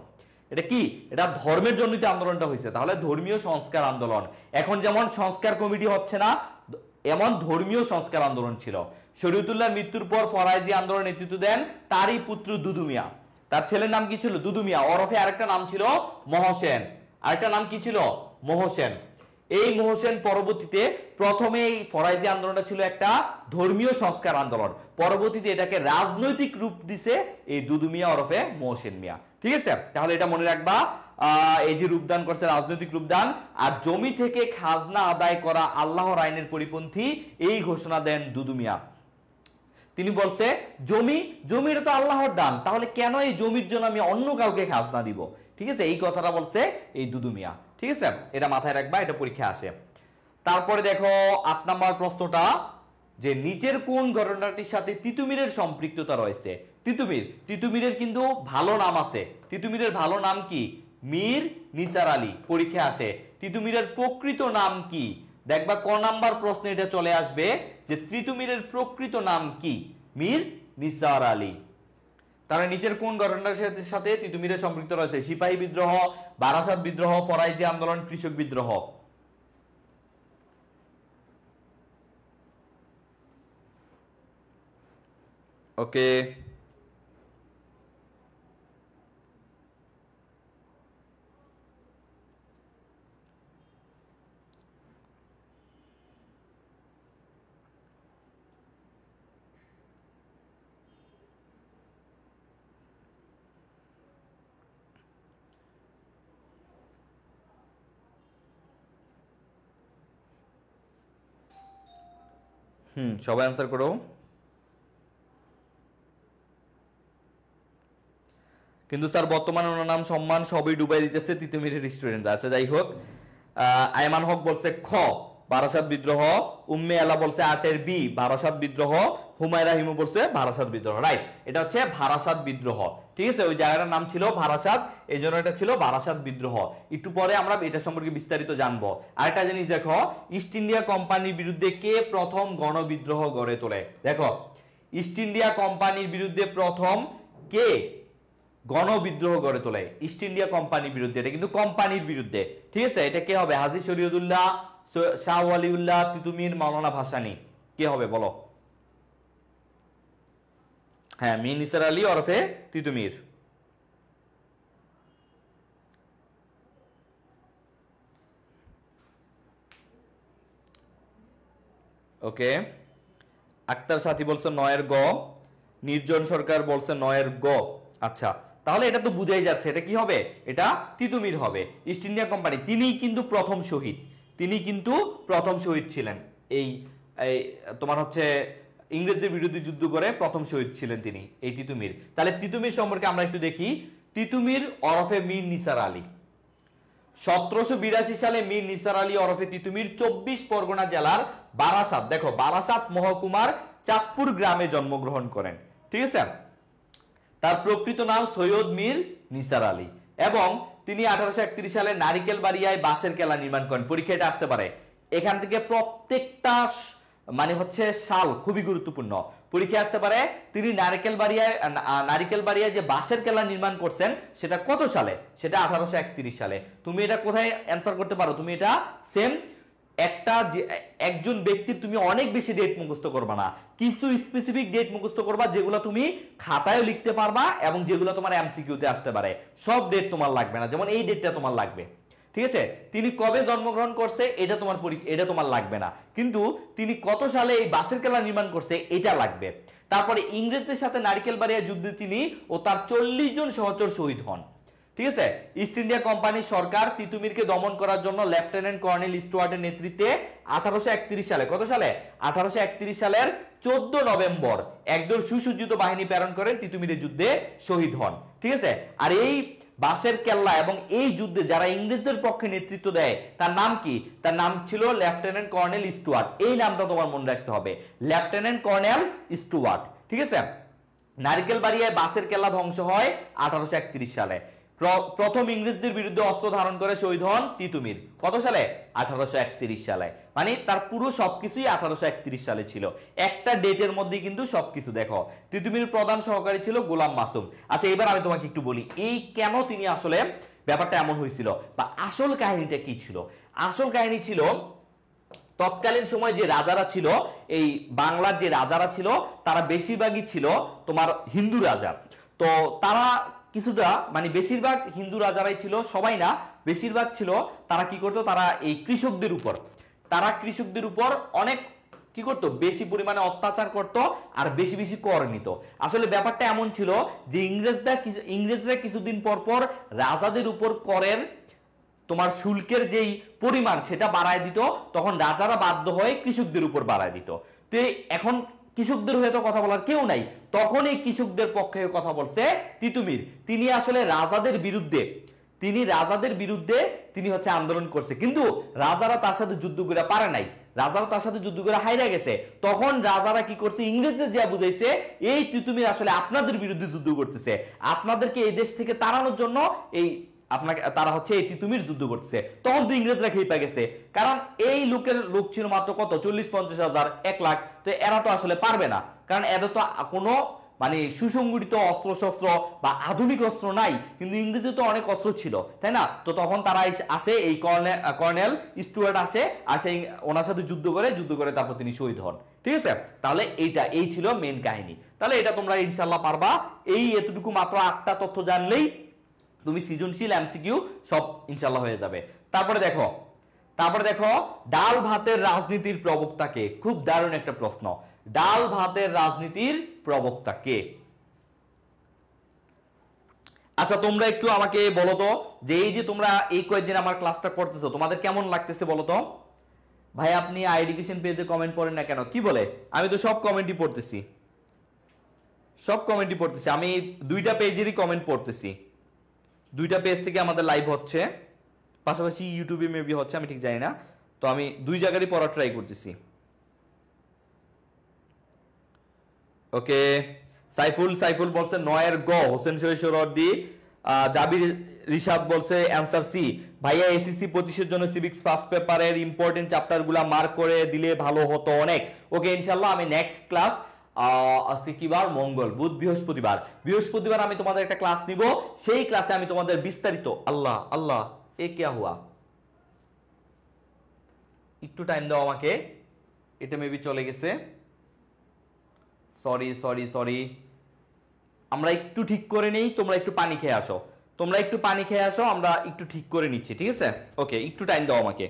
এটা কি? এটা ধর্মের জন্যই তো আন্দোলনটা হয়েছে, তাহলে ধর্মীয় সংস্কার আন্দোলন। এখন যেমন সংস্কার কমিটি হচ্ছে না, এমন ধর্মীয় সংস্কার আন্দোলন ছিল। শরীয়তুল্লাহর মৃত্যুর পর ফরাইজি আন্দোলন নেতৃত্ব দেন তারই পুত্র দুদু মিয়া। তার ছেলের নাম কি ছিল? দুদু মিয়া। ওরফে আরেকটা নাম ছিল মহসেন। আরেকটা নাম কি ছিল? মহসেন। এই মহসেন পরবর্তীতে, প্রথমে এই ফরাইজি আন্দোলনটা ছিল একটা ধর্মীয় সংস্কার আন্দোলন, পরবর্তীতে এটাকে রাজনৈতিক রূপ দিছে এই দুদু মিয়া ওরফে মহসেন মিয়া, ঠিক আছে? তাহলে এটা মনে রাখবা, এই যে রূপদান করছে রাজনৈতিক রূপদান। আর জমি থেকে খাজনা আদায় করা আল্লাহর আইনের পরিপন্থী, এই ঘোষণা দেন দুদু মিয়া। তিনি বলছে জমিটা তো আল্লাহর দান, তাহলে কেন এই জমির জন্য আমি অন্য কাউকে খাজনা দিব? ঠিক আছে, এই কথাটা বলছে এই দুদু মিয়া, ঠিক আছে? এটা মাথায় রাখবা, এটা পরীক্ষা আসে। তারপরে দেখো 8 নম্বর প্রশ্নটা, যে নিচের কোন ঘটনাটির সাথে তিতুমিরের সম্পৃক্ততা রয়েছে? তিতুমিরের কিন্তু ভালো নাম আছে। তিতুমিরের ভালো নাম কি? মীর নিসার আলী, পরীক্ষা আসে। তিতুমিরের প্রকৃত নাম কি? দেখবা ক নাম্বার প্রশ্নে এটা চলে আসবে যে তিতুমীরের প্রকৃত নাম কি? মীর নিসার আলী। তাহলে নিচের কোন ঘটনার সাথে তিতুমীরের সম্পৃক্ত রয়েছে? সিপাহী বিদ্রোহ, বারাসাত বিদ্রোহ, ফরাইজি আন্দোলন, কৃষক বিদ্রোহ। ওকে, সবাই অ্যান্সার করো। কিন্তু স্যার বর্তমানে ওনার নাম সম্মান সবই ডুবাই দিতেছে তিতুমীরের স্টুডেন্ট। আচ্ছা যাই হোক, আয়মান হক বলছে খ বারাসাত বিদ্রোহ, উম্মে আলা বলছে 8 বি বারাসাত বিদ্রোহ, হুমায়রা হিমু বলছে বারাসাত বিদ্রোহ। রাইট, এটা হচ্ছে বারাসাত বিদ্রোহ। ঠিক আছে, ওই জায়গাটার নাম ছিল বারাসাত, এই জন্য এটা ছিল বারাসাত বিদ্রোহ। একটু পরে আমরা এটা সম্পর্কে বিস্তারিত জানবো। আরেকটা জিনিস দেখো, ইস্ট ইন্ডিয়া কোম্পানির বিরুদ্ধে কে প্রথম গণবিদ্রোহ গড়ে তোলে? দেখো, ইস্ট ইন্ডিয়া কোম্পানির বিরুদ্ধে প্রথম কে গণবিদ্রোহ গড়ে তোলে? ইস্ট ইন্ডিয়া কোম্পানির বিরুদ্ধে। এটা কিন্তু কোম্পানির বিরুদ্ধে। ঠিক আছে, এটা কে হবে? হাজী শরীয়তুল্লাহ, শাহ ওয়ালিউল্লাহ, তিতুমীর, মাওলানা ভাসানী। কে হবে বলো? হ্যাঁ, মীর নিসার আলী ওরফে তিতুমীর। ওকে, আক্তার সাথী বলছে 9 গ, নির্জন সরকার বলছে 9 গ। আচ্ছা, তাহলে এটা তো বুঝাই যাচ্ছে এটা কি হবে? এটা তিতুমীর হবে। ইস্ট ইন্ডিয়া কোম্পানি, তিনি কিন্তু প্রথম শহীদ, তিনি কিন্তু প্রথম শহীদ ছিলেন। এই তোমার হচ্ছে ইংরেজদের বিরুদ্ধে যুদ্ধ করে প্রথম শহীদ ছিলেন তিনি, এই তিতুমীর। তাহলে তিতুমীর সম্পর্কে আমরা একটু দেখি। তিতুমীর ওরফে মীর নিসার আলী, 1782 সালে মীর নিসার আলী ওরফে তিতুমীর 24 পরগনা জেলার বারাসাত, দেখো বারাসাত মহকুমার চাঁদপুর গ্রামে জন্মগ্রহণ করেন। ঠিক আছে, তার প্রকৃত নাম সৈয়দ মীর নিসার আলী এবং তিনি 1831 সালে নারিকেল বাড়িয়ায় বাঁশের কেল্লা নির্মাণ করেন। পরীক্ষা এটা আসতে পারে, এখান থেকে প্রত্যেকটা মানে হচ্ছে সাল খুবই গুরুত্বপূর্ণ, পরীক্ষা আসতে পারে। তিনি নারিকেল বাড়িয়ায় যে বাঁশের কেল্লা নির্মাণ করছেন সেটা কত সালে? সেটা 1831 সালে। তুমি এটা কোথায় অ্যান্সার করতে পারো? তুমি এটা সেম একজন ব্যক্তির তুমি অনেক বেশি ডেট মুখস্থ করবা না, কিছু স্পেসিফিক ডেট মুখস্থ করবা যেগুলো তুমি খাতায়ও লিখতে পারবা এবং যেগুলো তোমার এমসিকিউতে আসতে পারে। সব ডেট তোমার লাগবে না, যেমন এই ডেটটা তোমার লাগবে। ঠিক আছে, তিনি কবে জন্মগ্রহণ করছে এটা তোমার লাগবে না, কিন্তু তিনি কত সালে এই বাঁশের কেল্লা নির্মাণ করছে এটা লাগবে। তারপরে ইংরেজদের সাথে নারিকেল বাড়িয়া যুদ্ধে তিনি ও তার 40 জন সহচর শহীদ হন। ঠিক আছে, ইস্ট ইন্ডিয়া কোম্পানির সরকার তিতুমীরকে দমন করার জন্য লেফটেন্যান্ট কর্নেল স্টুয়ার্টের নেতৃত্বে 1831 সালে, কত সালে? 1831 সালের 14 নভেম্বর একদল সুসজ্জিত বাহিনী প্রেরণ করেন, তিতুমীরের যুদ্ধে শহীদ হন। ঠিক আছে, আর এই বাঁশের কেল্লা এবং এই যুদ্ধে যারা ইংরেজদের পক্ষে নেতৃত্ব দেয় তার নাম কি? তার নাম ছিল লেফটেন্যান্ট কর্নেল স্টুয়ার্ট। এই নামটা তোমার মনে রাখতে হবে, লেফটেন্যান্ট কর্নেল স্টুয়ার্ট। ঠিক আছে, নারিকেল বাড়িয়ায় বাঁশের কেল্লা ধ্বংস হয় 1831 সালে। প্রথম ইংরেজদের বিরুদ্ধে অস্ত্র ধারণ করে শহীদ হন তিতুমীর, কত সালে? 1831 সালে। মানে তার পুরো সবকিছুই 1831 সালে ছিল, একটা ডেটের মধ্যে কিন্তু সবকিছু। দেখো, তিতুমীর প্রধান সহকারী ছিল গোলাম মাসুম। আচ্ছা, এবার আমি তোমাকে একটু বলি এই কেন তিনি আসলে ব্যাপারটা এমন হয়েছিল বা আসল কাহিনীটা কি ছিল। আসল কাহিনী ছিল তৎকালীন সময় যে রাজারা ছিল, এই বাংলার যে রাজারা ছিল তারা বেশিরভাগই ছিল তোমার হিন্দু রাজা। তো তারা কিছুটা মানে বেশিরভাগ হিন্দু রাজারাই ছিল, সবাই না, বেশিরভাগ ছিল। তারা কি করতো? তারা এই কৃষকদের উপর অনেক কি করতো? বেশি পরিমাণে অত্যাচার করত আর বেশি বেশি কর নিত। আসলে ব্যাপারটা এমন ছিল যে ইংরেজরা কিছুদিন পর পর রাজাদের উপর করের তোমার শুল্কের যেই পরিমাণ সেটা বাড়ায় দিত, তখন রাজারা বাধ্য হয়ে কৃষকদের উপর বাড়ায় দিত। তো এখন কৃষকদের হয়ে তো কথা বলার কেউ নাই, তখন এই কৃষকদের পক্ষে কথা বলছে তিতুমীর। তিনি আসলে রাজাদের বিরুদ্ধে তিনি হচ্ছে আন্দোলন করছে, কিন্তু রাজারা তার সাথে যুদ্ধ করে পারে নাই, রাজারা তার সাথে যুদ্ধ করে হাইরা গেছে। তখন রাজারা কি করছে? ইংরেজদের যা বুঝাইছে এই তিতুমীর আসলে আপনাদের বিরুদ্ধে যুদ্ধ করতেছে, আপনাদেরকে এই দেশ থেকে তাড়ানোর জন্য এই আপনাকে তারা হচ্ছে এই তিতুমির যুদ্ধ করতেছে, তখন তো ইংরেজরা খেপে গেছে, কারণ এই লোক ছিল মাত্র কত 40-50 হাজার, 1 লাখ। তো এরা তো আসলে পারবে না, কারণ এদের তো কোনো মানে সুসংগঠিত অস্ত্র শস্ত্র বা আধুনিক অস্ত্র নাই, কিন্তু ইংরেজি তো অনেক অস্ত্র ছিল, তাই না? তো তখন তারা আসে, এই কর্নেল স্টুয়ার্ট আসে ওনার সাথে যুদ্ধ করে তারপর তিনি শহীদ হন। ঠিক আছে, তাহলে এই ছিল মেন কাহিনী। তাহলে এটা তোমরা ইনশাল্লাহ পারবা। এতটুকু মাত্র 8টা তথ্য জানলেই তুমি সৃজনশীল এমসিকিউ সব ইনশাল্লাহ হয়ে যাবে। তারপরে দেখো ডাল ভাতের রাজনীতির প্রবক্তা কে? খুব দারুণ একটা প্রশ্ন। ডাল ভাতের রাজনীতির প্রবক্তা কে? আচ্ছা তোমরা একটু আমাকে বলো তো, যে এই যে তোমরা এই কয়েকদিন আমার ক্লাসটা করতেছো, তোমাদের কেমন লাগতেছে বলো তো? ভাই আপনি এডুকেশন পেজে কমেন্ট পড়েন না কেন? কি বলে? আমি তো সব কমেন্টই পড়তেছি, আমি 2টা পেজেরই কমেন্ট পড়তেছি। 2টা পেজ থেকে আমাদের লাইভ হচ্ছে, পাশাপাশি ইউটিউবে মেবি হচ্ছে, আমি ঠিক জানি না। তো আমি 2 জায়গারই পড়া ট্রাই করতেছি। ওকে, সাইফুল বলছে 9 গ, হোসেন শহীদ জাবির রিশাদ বলছে অ্যান্সার সি। ভাইয়া এসএসসি 25 জন্য সিভিক্স ফার্স্ট পেপারের ইম্পর্টেন্ট চ্যাপ্টারগুলো মার্ক করে দিলে ভালো হতো অনেক। ওকে ইনশাআল্লাহ, আমি নেক্সট ক্লাস আজকে কি বার? মঙ্গল, বুধ, বৃহস্পতিবার আমি তোমাদের একটা ক্লাস নিব। সেই ক্লাসে আমি তোমাদের বিস্তারিত আল্লাহ এ কিয়া হুয়া, একটু টাইম দাও আমাকে, এটা মেবি চলে গেছে, সরি, আমরা একটু ঠিক করে নেই, তোমরা একটু পানি খেয়ে আসো, আমরা একটু ঠিক করে নিচ্ছি, ঠিক আছে? ওকে, একটু টাইম দাও আমাকে।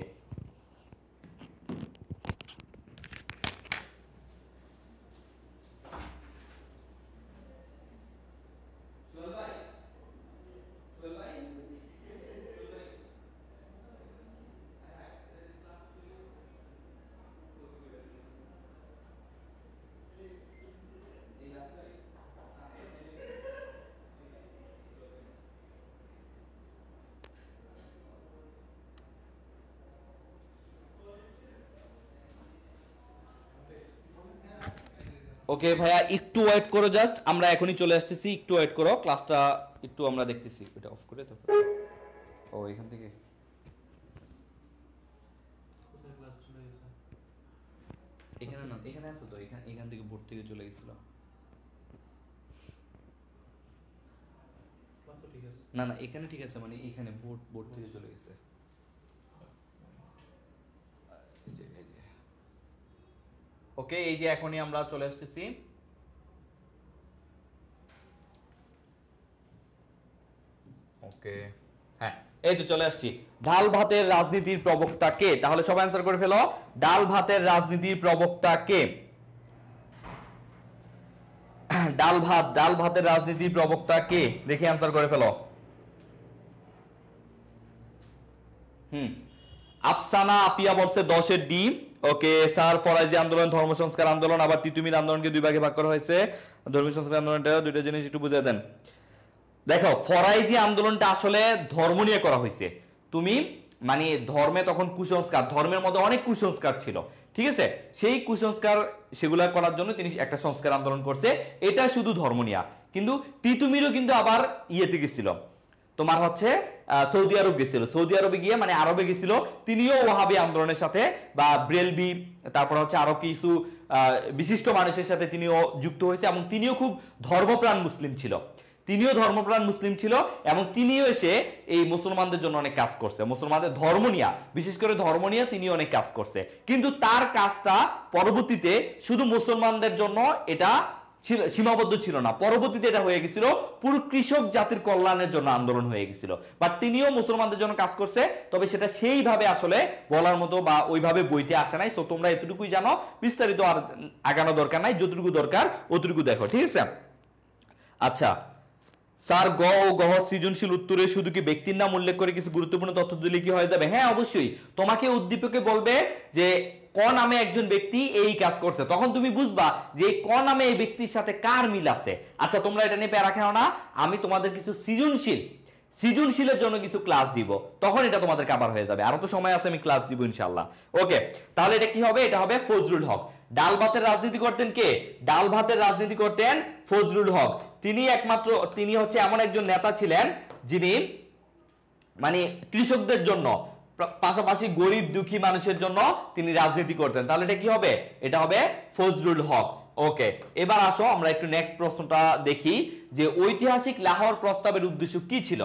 ওকে ভাইয়া একটু ওয়েট করো, জাস্ট আমরা এখনই চলে আসতেছি, একটু ওয়েট করো, ক্লাসটা একটু আমরা দেখতেছি। এটা অফ করে তো, ও এখান থেকে এখানে না, এখানে আছে তো, এখান থেকে বোর্ড থেকে চলে গেছিল। না এখানে ঠিক আছে, মানে এখানে বোর্ড থেকে চলে গেছে। ওকে, এই যে এখনই আমরা চলে আসতেছি। ওকে, হ্যাঁ এই তো চলে আসছি। ডাল ভাতের রাজনীতির প্রবক্তা কে? তাহলে সবাই অ্যানসার করে ফেলো, ডাল ভাতের রাজনীতির প্রবক্তা কে? ডাল ভাতের রাজনীতির প্রবক্তা কে? দেখে অ্যানসার করে ফেলো। আফসানা আফিয়া বলছে 10 এর ডি। ওকে স্যার, ফরাজি আন্দোলন, ধর্ম সংস্কার আন্দোলন, আবার তিতুমির আন্দোলনকে 2 ভাগে ভাগ করা হয়েছে। ধর্মীয় সংস্কার আন্দোলনটা 2টা জিনিস একটু বুঝিয়ে দেন। দেখো ফরাইজি আন্দোলনটা আসলে ধর্ম নিয়ে করা হয়েছে। তুমি মানে ধর্মে তখন কুসংস্কার, ধর্মের মধ্যে অনেক কুসংস্কার ছিল, ঠিক আছে? সেই কুসংস্কার সেগুলা করার জন্য তিনি একটা সংস্কার আন্দোলন করছে, এটা শুধু ধর্ম নিয়ে। কিন্তু তিতুমিরও কিন্তু আবার ইয়েতে গেছিল, তোমার হচ্ছে সৌদি আরব গেছিল, সৌদি আরবে গিয়ে মানে আরবে গেছিল, তিনিও ওয়াহাবি আন্দোলনের সাথে বা ব্রেলভি, তারপর হচ্ছে আরো কিছু বিশিষ্ট মানুষের সাথে তিনিও যুক্ত হয়েছে, এবং তিনিও খুব ধর্মপ্রাণ মুসলিম ছিল, এবং তিনিও এসে এই মুসলমানদের জন্য অনেক কাজ করছে, মুসলমানদের ধর্ম নিয়ে, বিশেষ করে ধর্ম নিয়ে তিনি অনেক কাজ করছে। কিন্তু তার কাজটা পরবর্তীতে শুধু মুসলমানদের জন্য এটা সীমাবদ্ধ ছিল না, পরবর্তীতে এটা হয়ে গেছিল পুরো কৃষক জাতির কল্যাণের জন্য আন্দোলন হয়ে গেছিল। বাট তিনিও মুসলমানদের জন্য কাজ করছে, তবে সেটা সেইভাবে আসলে বলার মতো বা ওইভাবে বইতে আসে নাই। তো তোমরা এতটুকুই জানো, বিস্তারিত আর আগানো দরকার নাই, যতটুকু দরকার অতটুকু দেখো, ঠিক আছে? আচ্ছা স্যার, গ ও গহ সৃজনশীল উত্তরে শুধু কি ব্যক্তির নাম উল্লেখ করে কিছু গুরুত্বপূর্ণ তথ্য দিলে কি হয়ে যাবে? হ্যাঁ অবশ্যই, তোমাকে উদ্দীপকে বলবে যে ক নামে একজন ব্যক্তি এই কাজ করছে, তখন তুমি বুঝবা যে ক নামে এই ব্যক্তির সাথে কার মিল আছে। আচ্ছা তোমরা এটা নিয়ে প্যারা খেও না, আমি তোমাদের কিছু সৃজনশীলের জন্য কিছু ক্লাস দিব, তখন এটা তোমাদের কাভার হয়ে যাবে। আরো তো সময় আছে, আমি ক্লাস দিব ইনশাআল্লাহ। ওকে, তাহলে এটা কি হবে? এটা হবে ফজলুল হক। ডাল ভাতের রাজনীতি করতেন কে? ডাল ভাতের রাজনীতি করতেন ফজলুল হক। তিনি হচ্ছে এমন একজন নেতা ছিলেন যিনি মানে কৃষকদের জন্য, পাশাপাশি গরিব দুঃখী মানুষের জন্য তিনি রাজনীতি করতেন। তাহলে এটা কি হবে? এটা হবে ফজলুল হক। ওকে, এবার আসো আমরা একটু নেক্সট প্রশ্নটা দেখি যে ঐতিহাসিক লাহোর প্রস্তাবের উদ্দেশ্য কি ছিল।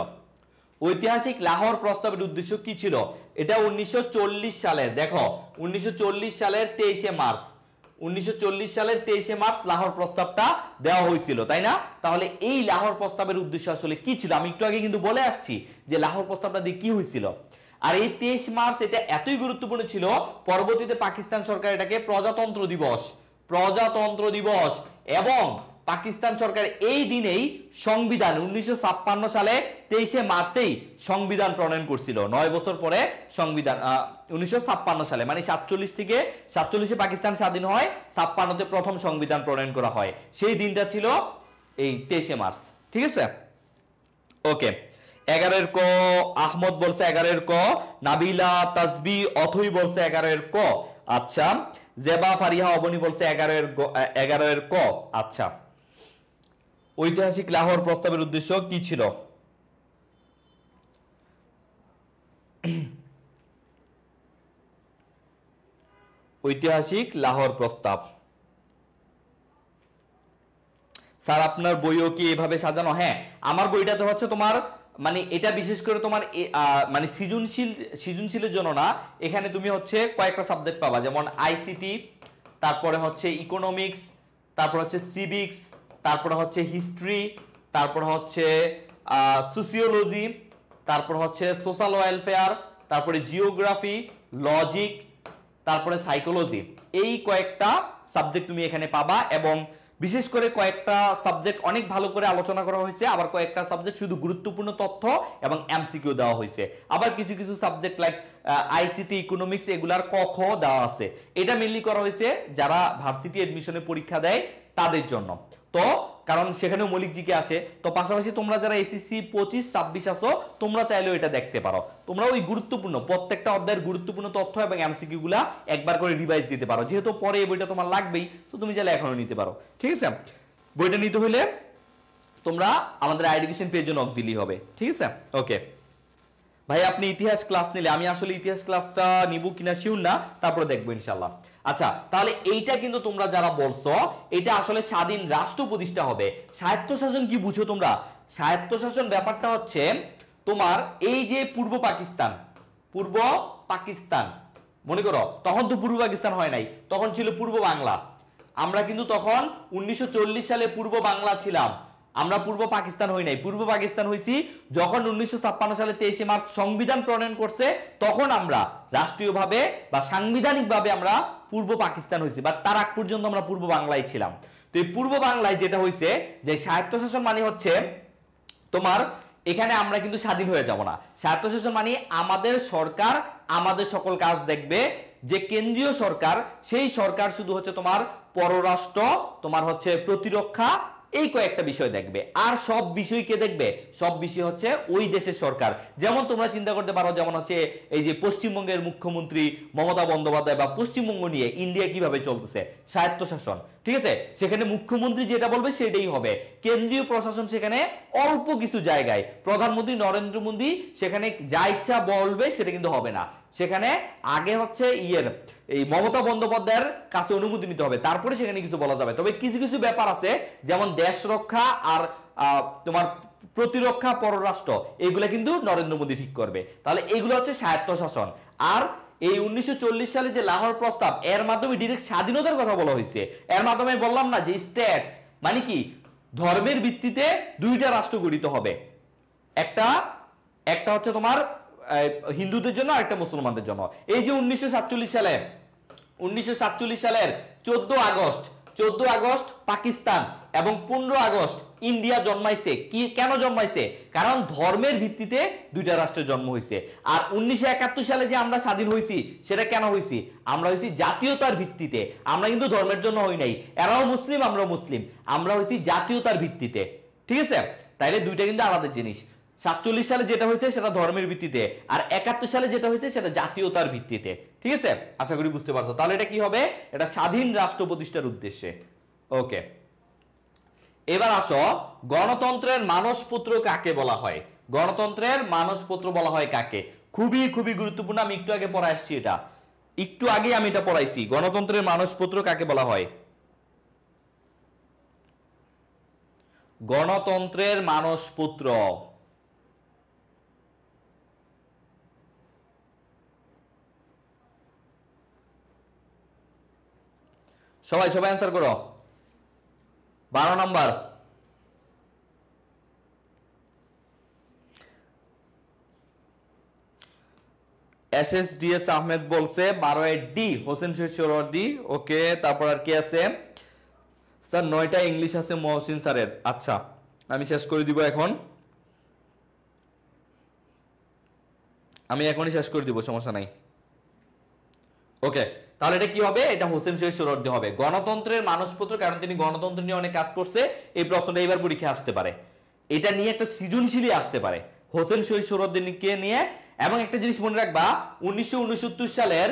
ঐতিহাসিক লাহোর প্রস্তাবের উদ্দেশ্য কি ছিল? এটা 1940 সালের, দেখো 1940 সালের 23শে মার্চ, 1940 সালের 23শে মার্চ লাহোর প্রস্তাবটা দেওয়া হয়েছিল, তাই না? তাহলে এই লাহোর প্রস্তাবের উদ্দেশ্য আসলে কি ছিল? আমি একটু আগে কিন্তু বলে আসছি যে লাহোর প্রস্তাবটা দিয়ে কি হয়েছিল। আর এই 23 মার্চ এটা এতই গুরুত্বপূর্ণ ছিল, পরবর্তীতে পাকিস্তান সরকার এটাকে প্রজাতন্ত্র দিবস, প্রজাতন্ত্র দিবস, এবং পাকিস্তান সরকার এই দিনেই সংবিধান 1956 সালে 23শে মার্চেই সংবিধান প্রণয়ন করছিল। 9 বছর পরে সংবিধান 1956 সালে, মানে 47 থেকে 47-এ পাকিস্তান স্বাধীন হয়, 56-তে প্রথম সংবিধান প্রণয়ন করা হয়। সেই দিনটা ছিল এই 23শে মার্চ, ঠিক আছে? ওকে, 11-এর ক আহমদ বলছে 11-এর ক, নাবিলা তাসবি অথই বলছে 11-এর ক। আচ্ছা, জেবা ফারিহা অবনী বলছে 11-এর ক। আচ্ছা, ঐতিহাসিক লাহোর প্রস্তাবের উদ্দেশ্য কি ছিল? ঐতিহাসিক লাহোর প্রস্তাব। স্যার আপনার বইও কি এভাবে সাজানো? হ্যাঁ, আমার বইটাতে হচ্ছে তোমার মানে এটা বিশেষ করে তোমার মানে সৃজনশীলের জন্য না, এখানে তুমি হচ্ছে কয়েকটা সাবজেক্ট পাবা, যেমন আইসিটি, তারপরে হচ্ছে ইকোনমিক্স, তারপর হচ্ছে সিভিক্স, তারপরে হচ্ছে হিস্ট্রি, তারপর হচ্ছে সোসিওলজি, তারপর হচ্ছে সোশ্যাল ওয়েলফেয়ার, তারপরে জিওগ্রাফি, লজিক, তারপরে সাইকোলজি। এই কয়েকটা সাবজেক্ট তুমি এখানে পাবা, এবং বিশেষ করে কয়েকটা সাবজেক্ট অনেক ভালো করে আলোচনা করা হয়েছে, আবার কয়েকটা সাবজেক্ট শুধু গুরুত্বপূর্ণ তথ্য এবং এমসিকিউ দেওয়া হয়েছে, আবার কিছু কিছু সাবজেক্ট লাইক আইসিটি, ইকোনমিক্স এগুলার ক খ দেওয়া আছে। এটা মেনলি করা হয়েছে যারা ভার্সিটি এডমিশনে পরীক্ষা দেয় তাদের জন্য, তো কারণ সেখানেও মৌলিক জিকে আসে। তো পাশাপাশি তোমরা যারা এসএসসি 25-26 আসো, তোমরা চাইলেও এটা দেখতে পারো। তোমরা ওই গুরুত্বপূর্ণ প্রত্যেকটা অধ্যায়ের গুরুত্বপূর্ণ তথ্য এবং এমসিকিউ গুলা একবার করে রিভাইজ দিতে পারো, যেহেতু পরে এই বইটা তোমার লাগবেই, তো তুমি চাইলে এখনো নিতে পারো, ঠিক আছে? বইটা নিতে হলে তোমরা আমাদের এডুকেশন পেজে নক দিলেই হবে, ঠিক আছে? ওকে ভাই, আপনি ইতিহাস ক্লাস নিলে, আমি আসলে ইতিহাস ক্লাসটা নিব কিনা শিওর না, তারপরে দেখবো ইনশাআল্লাহ। আচ্ছা, তাহলে এইটা কিন্তু তোমরা যারা বলছো এটা আসলে স্বাধীন রাষ্ট্র প্রতিষ্ঠা হবে। স্বায়ত্তশাসন কি বুঝো তোমরা? স্বায়ত্তশাসন ব্যাপারটা হচ্ছে তোমার এই যে পূর্ব পাকিস্তান মনে করো, তখন তো পূর্ব পাকিস্তান হয় নাই, তখন ছিল পূর্ব বাংলা। আমরা কিন্তু তখন 1940 সালে পূর্ব বাংলা ছিলাম, আমরা পূর্ব পাকিস্তান হই নাই। পূর্ব পাকিস্তান হইছি যখন 1956 সালে 23শে মার্চ সংবিধান প্রণয়ন করছে, তখন আমরা রাষ্ট্রীয়ভাবে বা সাংবিধানিকভাবে আমরা পূর্ব পাকিস্তান হইছি, বাট তার আগ পর্যন্ত আমরা পূর্ব বাংলায় ছিলাম। তো এই পূর্ব বাংলায় যেটা হইছে যে স্বায়ত্তশাসন মানে হচ্ছে তোমার এখানে আমরা কিন্তু স্বাধীন হয়ে যাব না। স্বায়ত্তশাসন মানে আমাদের সরকার আমাদের সকল কাজ দেখবে, যে কেন্দ্রীয় সরকার সেই সরকার শুধু হচ্ছে তোমার পররাষ্ট্র, তোমার হচ্ছে প্রতিরক্ষা, এই কয়েকটা বিষয় দেখবে, আর সব বিষয় কে দেখবে? সব বিষয় হচ্ছে ওই দেশের সরকার। যেমন তোমরা চিন্তা করতে পারো, যেমন হচ্ছে এই যে পশ্চিমবঙ্গের মুখ্যমন্ত্রী মমতা বন্দ্যোপাধ্যায় বা পশ্চিমবঙ্গ নিয়ে ইন্ডিয়া কিভাবে চলতেছে, স্বায়ত্তশাসন, ঠিক আছে? সেখানে মুখ্যমন্ত্রী যেটা বলবে সেটাই হবে। কেন্দ্রীয় প্রশাসন সেখানে অল্প কিছু জায়গায়, প্রধানমন্ত্রী নরেন্দ্র মোদী সেখানে যা ইচ্ছা বলবে সেটা কিন্তু হবে না। সেখানে আগে হচ্ছে এই মমতা বন্দ্যোপাধ্যায়ের কাছে অনুমতি নিতে হবে, তারপরে সেখানে কিছু বলা যাবে। তবে কিছু কিছু ব্যাপার আছে, যেমন দেশ রক্ষা আর তোমার প্রতিরক্ষা, পররাষ্ট্র, এগুলা কিন্তু নরেন্দ্র মোদী ঠিক করবে। তাহলে এগুলো হচ্ছে স্বায়ত্তশাসন। আর এই 1940 সালে যে লাহোর প্রস্তাব, এর মাধ্যমে ডিরেক্ট স্বাধীনতার কথা বলা হয়েছে। এর মাধ্যমে বললাম না যে স্টেটস মানে কি, ধর্মের ভিত্তিতে দুইটা রাষ্ট্র গঠিত হবে, একটা হচ্ছে তোমার হিন্দুদের জন্য আর একটা মুসলমানদের জন্য। এই যে 1947 সালের 14 আগস্ট পাকিস্তান এবং 15 আগস্ট ইন্ডিয়া জন্মাইছে। কেন জন্মাইছে? কারণ ধর্মের ভিত্তিতে দুইটা রাষ্ট্রের জন্ম হয়েছে। আর 1971 সালে যে আমরা স্বাধীন হয়েছি, সেটা কেন হয়েছি? আমরা হয়েছি জাতীয়তার ভিত্তিতে, আমরা কিন্তু ধর্মের জন্য হই নাই। এরাও মুসলিম, আমরাও মুসলিম, আমরা হয়েছি জাতীয়তার ভিত্তিতে, ঠিক আছে? তাইলে দুইটা কিন্তু আলাদা জিনিস। 47 সালে যেটা হয়েছে সেটা ধর্মের ভিত্তিতে, আর 71 সালে যেটা হয়েছে সেটা জাতীয়তার ভিত্তিতে, ঠিক আছে? আশা করি বুঝতে পারছো। তাহলে এটা কি হবে? এটা স্বাধীন রাষ্ট্র প্রতিষ্ঠার উদ্দেশ্যে। ওকে, এবার আসো, গণতন্ত্রের মানসপুত্র কাকে বলা হয়? গণতন্ত্রের মানসপত্র বলা হয় কাকে? খুবই খুবই গুরুত্বপূর্ণ, আমি একটু আগে পড়া আসছি, এটা একটু আগে আমি এটা পড়াইছি। গণতন্ত্রের মানসপত্র কাকে বলা হয়? গণতন্ত্রের মানসপত্র, সবাই সবাই অ্যান্সার করো। 12 নাম্বার, SSDS আহমেদ বলছে 12 হোসেন শহীদ সোহরাওয়ার্দী। ওকে, তারপর আর কি আছে স্যার? 9টা ইংলিশ আছে মহসিন স্যারের। আচ্ছা, আমি শেষ করে দিব এখন, আমি এখনই শেষ করে দিব, সমস্যা নাই। ওকে, তাহলে এটা কি হবে? এটা হোসেন শহীদ সোহরাওয়ার্দী হবে। গণতন্ত্রের মানসপত্র, কারণ তিনি গণতন্ত্র নিয়ে অনেক কাজ করছে, এই প্রশ্নটা এবার পরীক্ষায় আসতে পারে। এটা নিয়ে একটা সৃজনশীলই আসতে পারে হোসেন শহীদ সোহরাওয়ার্দীকে নিয়ে। এবং একটা জিনিস মনে রাখবা, 1969 সালের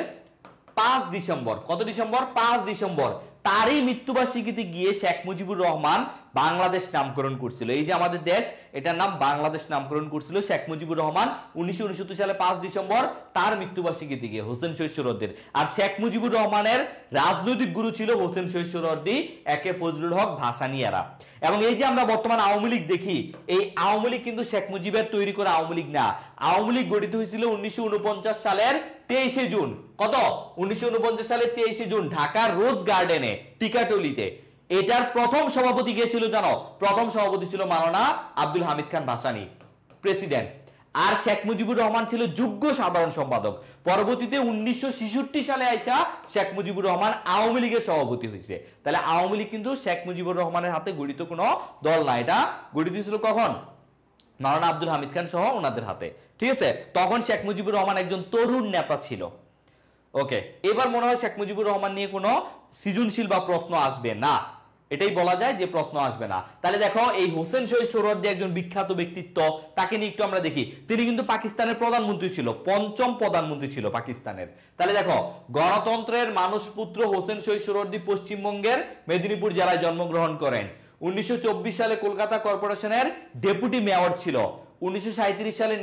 5 ডিসেম্বর, কত ডিসেম্বর? 5 ডিসেম্বর, তারই মৃত্যুবার্ষিকীতে গিয়ে শেখ মুজিবুর রহমান বাংলাদেশ নামকরণ করছিল। এই যে আমাদের দেশ, এটার নাম বাংলাদেশ নামকরণ করছিল শেখ মুজিবুর রহমান 1969 সালে 5 ডিসেম্বর, তার মৃত্যুবার্ষিকীতে গিয়ে হোসেন শহীদ সোহরাওয়ার্দীর। আর শেখ মুজিবুর রহমানের রাজনৈতিক গুরু ছিল হোসেন শহীদ সোহরাওয়ার্দী, একে ফজলুল হক, ভাসানীয়ারা। এবং এই যে আমরা বর্তমান আওয়ামী লীগ দেখি, এই আওয়ামী লীগ কিন্তু শেখ মুজিবের তৈরি করা আওয়ামী লীগ না। আওয়ামী লীগ গঠিত হয়েছিল 1949 সালের 23শে জুন। কত? 1949 সালের 23শে জুন, ঢাকার রোজ গার্ডেনে, টিকাটলিতে। এটার প্রথম সভাপতি কে ছিল জানো? প্রথম সভাপতি ছিল মাওলানা আব্দুল হামিদ খান ভাসানী, প্রেসিডেন্ট। আর শেখ মুজিবুর রহমান ছিল যুগ্ম সাধারণ সম্পাদক। পরবর্তীতে 1966 সালে আইসা শেখ মুজিবুর রহমান আওয়ামী লীগের সভাপতি হয়েছে। তাহলে আওয়ামী লীগ কিন্তু শেখ মুজিবুর রহমানের হাতে গঠিত কোনো দল না, এটা গঠিত হয়েছিল কখন? মাওলানা আব্দুল হামিদ খান সহ ওনাদের হাতে। ঠিক আছে, তখন শেখ মুজিবুর রহমান একজন তরুণ নেতা ছিল। ওকে, এবার মনে হয় শেখ মুজিবুর রহমান নিয়ে কোনো সৃজনশীল বা প্রশ্ন আসবে না, এটাই বলা যায় যে প্রশ্ন আসবে না। তাহলে দেখো, এই হোসেন শহীদ সোহরাওয়ার্দী একজন বিখ্যাত ব্যক্তিত্ব, তাকে নিয়ে একটু আমরা দেখি। তিনি কিন্তু পাকিস্তানের প্রধানমন্ত্রী ছিল, 5ম প্রধানমন্ত্রী ছিল পাকিস্তানের। তাহলে দেখো, গণতন্ত্রের মানসপুত্র হোসেন শহীদ সোহরাওয়ার্দী পশ্চিমবঙ্গের মেদিনীপুর জেলায় জন্মগ্রহণ করেন। 1924 সালে কলকাতা কর্পোরেশনের ডেপুটি মেয়র ছিল। 1937 সালে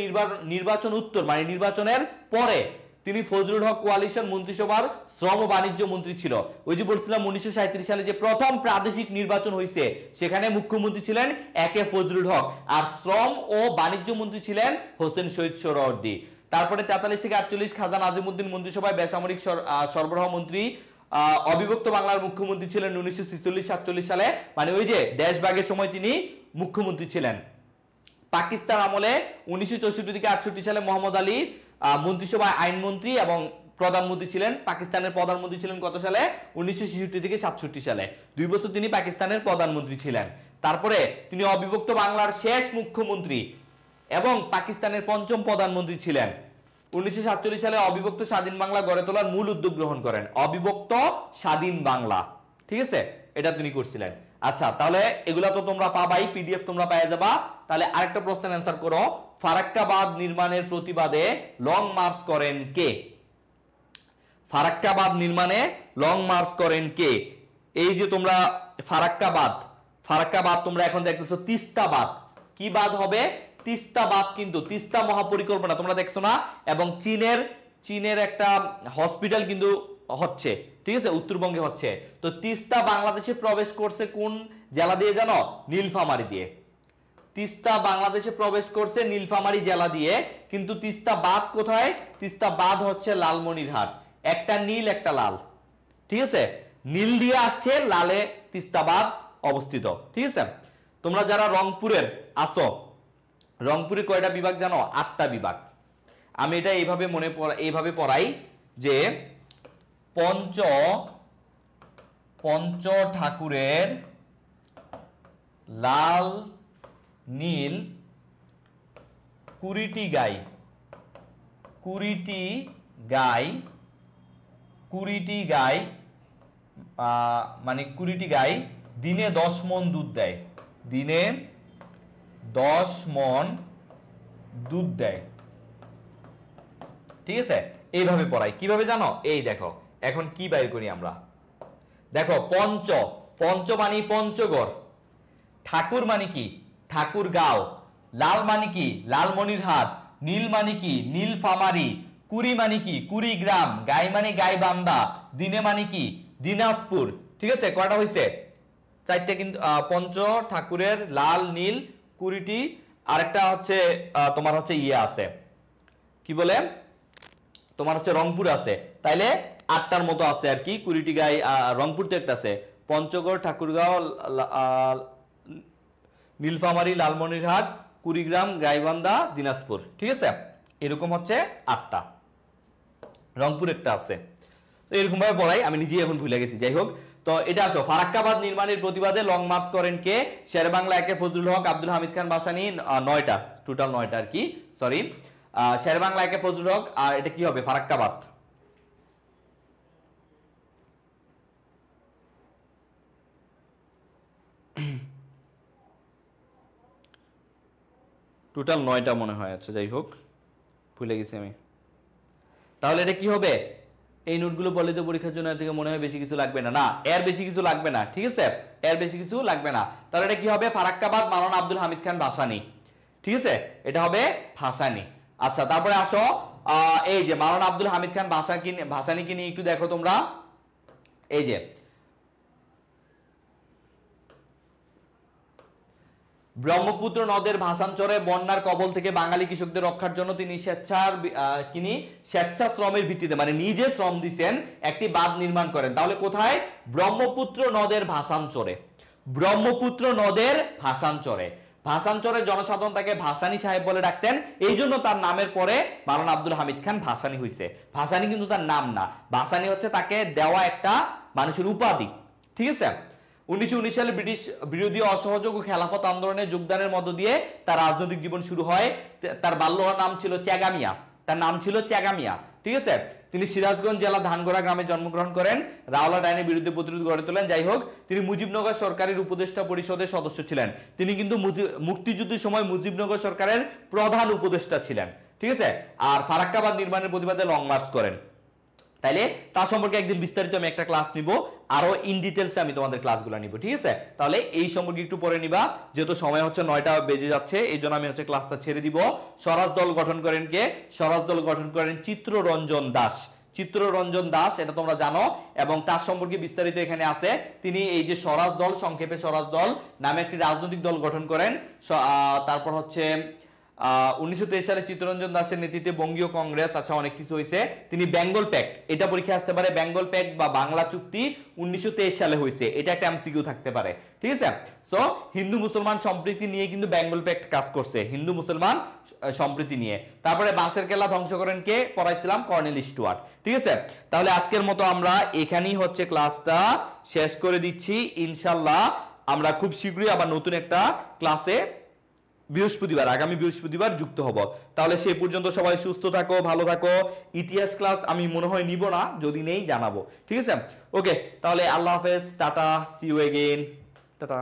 নির্বাচন উত্তর, মানে নির্বাচনের পরে তিনি ফজলুল হক কোয়ালিশন মন্ত্রিসভার শ্রম ও বাণিজ্য মন্ত্রী ছিল। ওই যে বলছিলাম 1937 সালে যে প্রথম প্রাদেশিক নির্বাচন হয়েছে, সেখানে মুখ্যমন্ত্রী ছিলেন একে ফজলুল হক, আর শ্রম ও বাণিজ্য মন্ত্রী ছিলেন হোসেন শহীদ সোহরাওয়ার্দী। তারপরে 43 থেকে 48 খাজা নাজিমুদ্দিন মন্ত্রিসভায় বেসামরিক সরবরাহ মন্ত্রী। অবিভক্ত বাংলার মুখ্যমন্ত্রী ছিলেন 1946-47 সালে, মানে ওই যে দেশভাগের সময় তিনি মুখ্যমন্ত্রী ছিলেন। পাকিস্তান আমলে 1964 থেকে 68 সালে মোহাম্মদ আলী মন্ত্রিসভায় আইনমন্ত্রী এবং প্রধানমন্ত্রী ছিলেন। পাকিস্তানের প্রধানমন্ত্রী ছিলেন কত সালে? 1966 থেকে 67 সালে, 2 বছর তিনি পাকিস্তানের প্রধানমন্ত্রী ছিলেন। তারপরে তিনি অবিভক্ত বাংলার শেষ মুখ্যমন্ত্রী এবং পাকিস্তানের 5ম প্রধানমন্ত্রী ছিলেন। 1947 সালে অবিভক্ত স্বাধীন বাংলা গড়ে তোলার মূল উদ্যোগ গ্রহণ করেন, অবিভক্ত স্বাধীন বাংলা। ঠিক আছে, এটা তিনি করছিলেন। আচ্ছা, তাহলে এগুলা তো তোমরা পাবাই, পিডিএফ তোমরা পেয়ে যাবা। তাহলে আরেকটা প্রশ্নের অ্যান্সার করো, ফারাক্কাবাদ নির্মাণের প্রতিবাদে লং মার্চ করেন কে? ফারাক্কাবাদ নির্মাণে লং মার্চ করেন কে? এই যে তোমরা ফারাক্কাবাদ তোমরা এখন দেখতেছো তিস্তাবাদ। কি বাদ হবে? তিস্তাবাদ, কিন্তু তিস্তা মহাপরিকল্পনা তোমরা দেখছো না? এবং চীনের একটা হসপিটাল কিন্তু হচ্ছে, ঠিক আছে, উত্তরবঙ্গে হচ্ছে। তো তিস্তা বাংলাদেশে প্রবেশ করছে কোন জেলা দিয়ে জানো? নীলফামারী দিয়ে। তিস্তা বাংলাদেশে প্রবেশ করছে নীলফামারী জেলা দিয়ে, কিন্তু তিস্তা বাঁধ কোথায়? তিস্তা বাঁধ হচ্ছে লালমনিরহাট, একটা নীল একটা লাল। ঠিক আছে, নীল দিয়ে আসছে, লালে তিস্তা বাঁধ অবস্থিত। ঠিক আছে, তোমরা যারা রংপুরের আছো, রংপুরে কয়টা বিভাগ জানো? 8টা বিভাগ। আমি এটা এইভাবে পড়াই যে পঞ্চ ঠাকুরের লাল নীল 20টি গাই মানে 20টি গাই দিনে 10 মণ দুধ দেয়, দিনে 10 মণ দুধ দেয়। ঠিক আছে, এইভাবে পড়াই। কিভাবে জানো? এই দেখো, এখন কি বাইর করি আমরা। দেখো, পঞ্চ মানে পঞ্চগড়, ঠাকুর মানে কি? ঠাকুর গাঁও, লাল মানে কি লালমনিরহাট, নীল মানে কি নীলফামারী, কুড়ি মানে কি কুড়িগ্রাম, গাই মানে গাইবান্ধা, দিনে মানে কি দিনাজপুর। ঠিক আছে, কয়টা হয়েছে? চারটে কিন্তু পঞ্চ ঠাকুরের লাল নীল কুড়িটি, আরেকটা হচ্ছে তোমার হচ্ছে ইয়ে আছে কি বলে তোমার হচ্ছে রংপুর আছে, তাইলে 8টার মতো আছে আর কি। কুড়িটি গাই রংপুর তো একটা আছে, পঞ্চগড়, ঠাকুরগাঁও, নীলফামারী, লালমনিরহাট, কুড়িগ্রাম, গাইবান্ধা, দিনাজপুর। ঠিক আছে, এরকম হচ্ছে 8টা। রংপুর একটা আছে, এরকম ভাবে পড়াই, আমি নিজেই এখন ভুলে গেছি। যাই হোক, তো এটা আসো ফারাক্কাবাদ নির্মাণের প্রতিবাদে লং মার্চ করেন কে? শেরেবাংলা একে ফজলুল হক, আব্দুল হামিদ খান ভাসানী, 9টা, টোটাল 9টা আর কি, সরি। শেরেবাংলা একে ফজলুল হক, আর এটা কি হবে ফারাক্কাবাদ। টোটাল 9টা মনে হয়, আচ্ছা যাই হোক ভুলে গেছি আমি। তাহলে এটা কি হবে? এই নোটগুলো বলে তো পরীক্ষার জন্য থেকে মনে হয় বেশি কিছু লাগবে না, না এর বেশি কিছু লাগবে না। ঠিক আছে, এর বেশি কিছু লাগবে না। তাহলে এটা কি হবে? ফারাক্কাবাদ মাওলানা আব্দুল হামিদ খান ভাসানী। ঠিক আছে, এটা হবে ভাসানী। আচ্ছা, তারপরে আসো এই যে মাওলানা আব্দুল হামিদ খান ভাসানীকে নিয়ে একটু দেখো তোমরা। এই যে ব্রহ্মপুত্র নদের ভাসানচরে বন্যার কবল থেকে বাঙালি কৃষকদের রক্ষার জন্য তিনি স্বেচ্ছাশ্রমের ভিত্তিতে মানে নিজে শ্রম দিয়েছেন একটি বাঁধ নির্মাণ করেন। তাহলে কোথায়? ব্রহ্মপুত্র নদের ভাসানচরে। ব্রহ্মপুত্র নদের ভাসানচরে। ভাসানচরের জনসাধারণ তাকে ভাসানী সাহেব বলে ডাকতেন, এই জন্য তার নামের পরে মাওলানা আব্দুল হামিদ খান ভাসানী হয়েছে। ভাসানী কিন্তু তার নাম না, ভাসানী হচ্ছে তাকে দেওয়া একটা মানুষের উপাধি। ঠিক আছে, 1919 সালে ব্রিটিশ বিরোধী অসহযোগ ও খেলাফত আন্দোলনে যোগদানের মধ্য দিয়ে তার রাজনৈতিক জীবন শুরু হয়। তার বাল্য নাম ছিল চ্যাগামিয়া, তার নাম ছিল চ্যাগামিয়া। ঠিক আছে, তিনি সিরাজগঞ্জ জেলা ধানগড়া গ্রামে জন্মগ্রহণ করেন, রাওলাট আইনের বিরুদ্ধে প্রতিরোধ গড়ে তোলেন। যাই হোক, তিনি মুজিবনগর সরকারের উপদেষ্টা পরিষদের সদস্য ছিলেন। তিনি কিন্তু মুক্তিযুদ্ধের সময় মুজিবনগর সরকারের প্রধান উপদেষ্টা ছিলেন। ঠিক আছে, আর ফারাক্কাবাদ নির্মাণের প্রতিবাদে লং মার্চ করেন। তাইলে তার সম্পর্কে একদিন বিস্তারিত আমি একটা ক্লাস নিব, আরো ইন ডিটেলসে আমি তোমাদের ক্লাসগুলো নিব। ঠিক আছে, তাহলে এই সম্পর্কে একটু পরে নিবা, যেহেতু সময় হচ্ছে 9টা বেজে যাচ্ছে, এই জন্য আমি হচ্ছে ক্লাসটা ছেড়ে দিব। স্বরাজ দল গঠন করেন কে? স্বরাজ দল গঠন করেন চিত্ররঞ্জন দাস। চিত্ররঞ্জন দাস, এটা তোমরা জানো, এবং তার সম্পর্কে বিস্তারিত এখানে আছে। তিনি এই যে স্বরাজ দল, সংক্ষেপে স্বরাজ দল নামে একটি রাজনৈতিক দল গঠন করেন। তারপর হচ্ছে 1923 সালে চিত্তরঞ্জন দাসের নেতৃত্বে বঙ্গীয় কংগ্রেস, আচ্ছা অনেক কিছু হয়েছে। তিনি বেঙ্গল প্যাক্ট, এটা পরীক্ষা আসতে পারে, বেঙ্গল প্যাক্ট বা বাংলা চুক্তি 1923 সালে হয়েছে, এটা একটা এমসিকিউ থাকতে পারে। ঠিক আছে, সো হিন্দু মুসলমান সম্প্রীতি নিয়ে কিন্তু বেঙ্গল প্যাক্ট কাজ করছে, হিন্দু মুসলমান সম্প্রীতি নিয়ে। তারপরে বাঁশের কেল্লা ধ্বংস করেন কে? পড়াইছিলাম কর্নেল স্টুয়ার্ট। ঠিক আছে, তাহলে আজকের মতো আমরা এখানেই হচ্ছে ক্লাসটা শেষ করে দিচ্ছি। ইনশাল্লাহ আমরা খুব শীঘ্রই আবার নতুন একটা ক্লাসে বৃহস্পতিবার, আগামী বৃহস্পতিবার যুক্ত হব। তাহলে সেই পর্যন্ত সবাই সুস্থ থাকো, ভালো থাকো। ইতিহাস ক্লাস আমি মনে হয় নিব না, যদি নেই জানাবো। ঠিক আছে, ওকে, তাহলে আল্লাহ হাফেজ, tata, see you again, tata.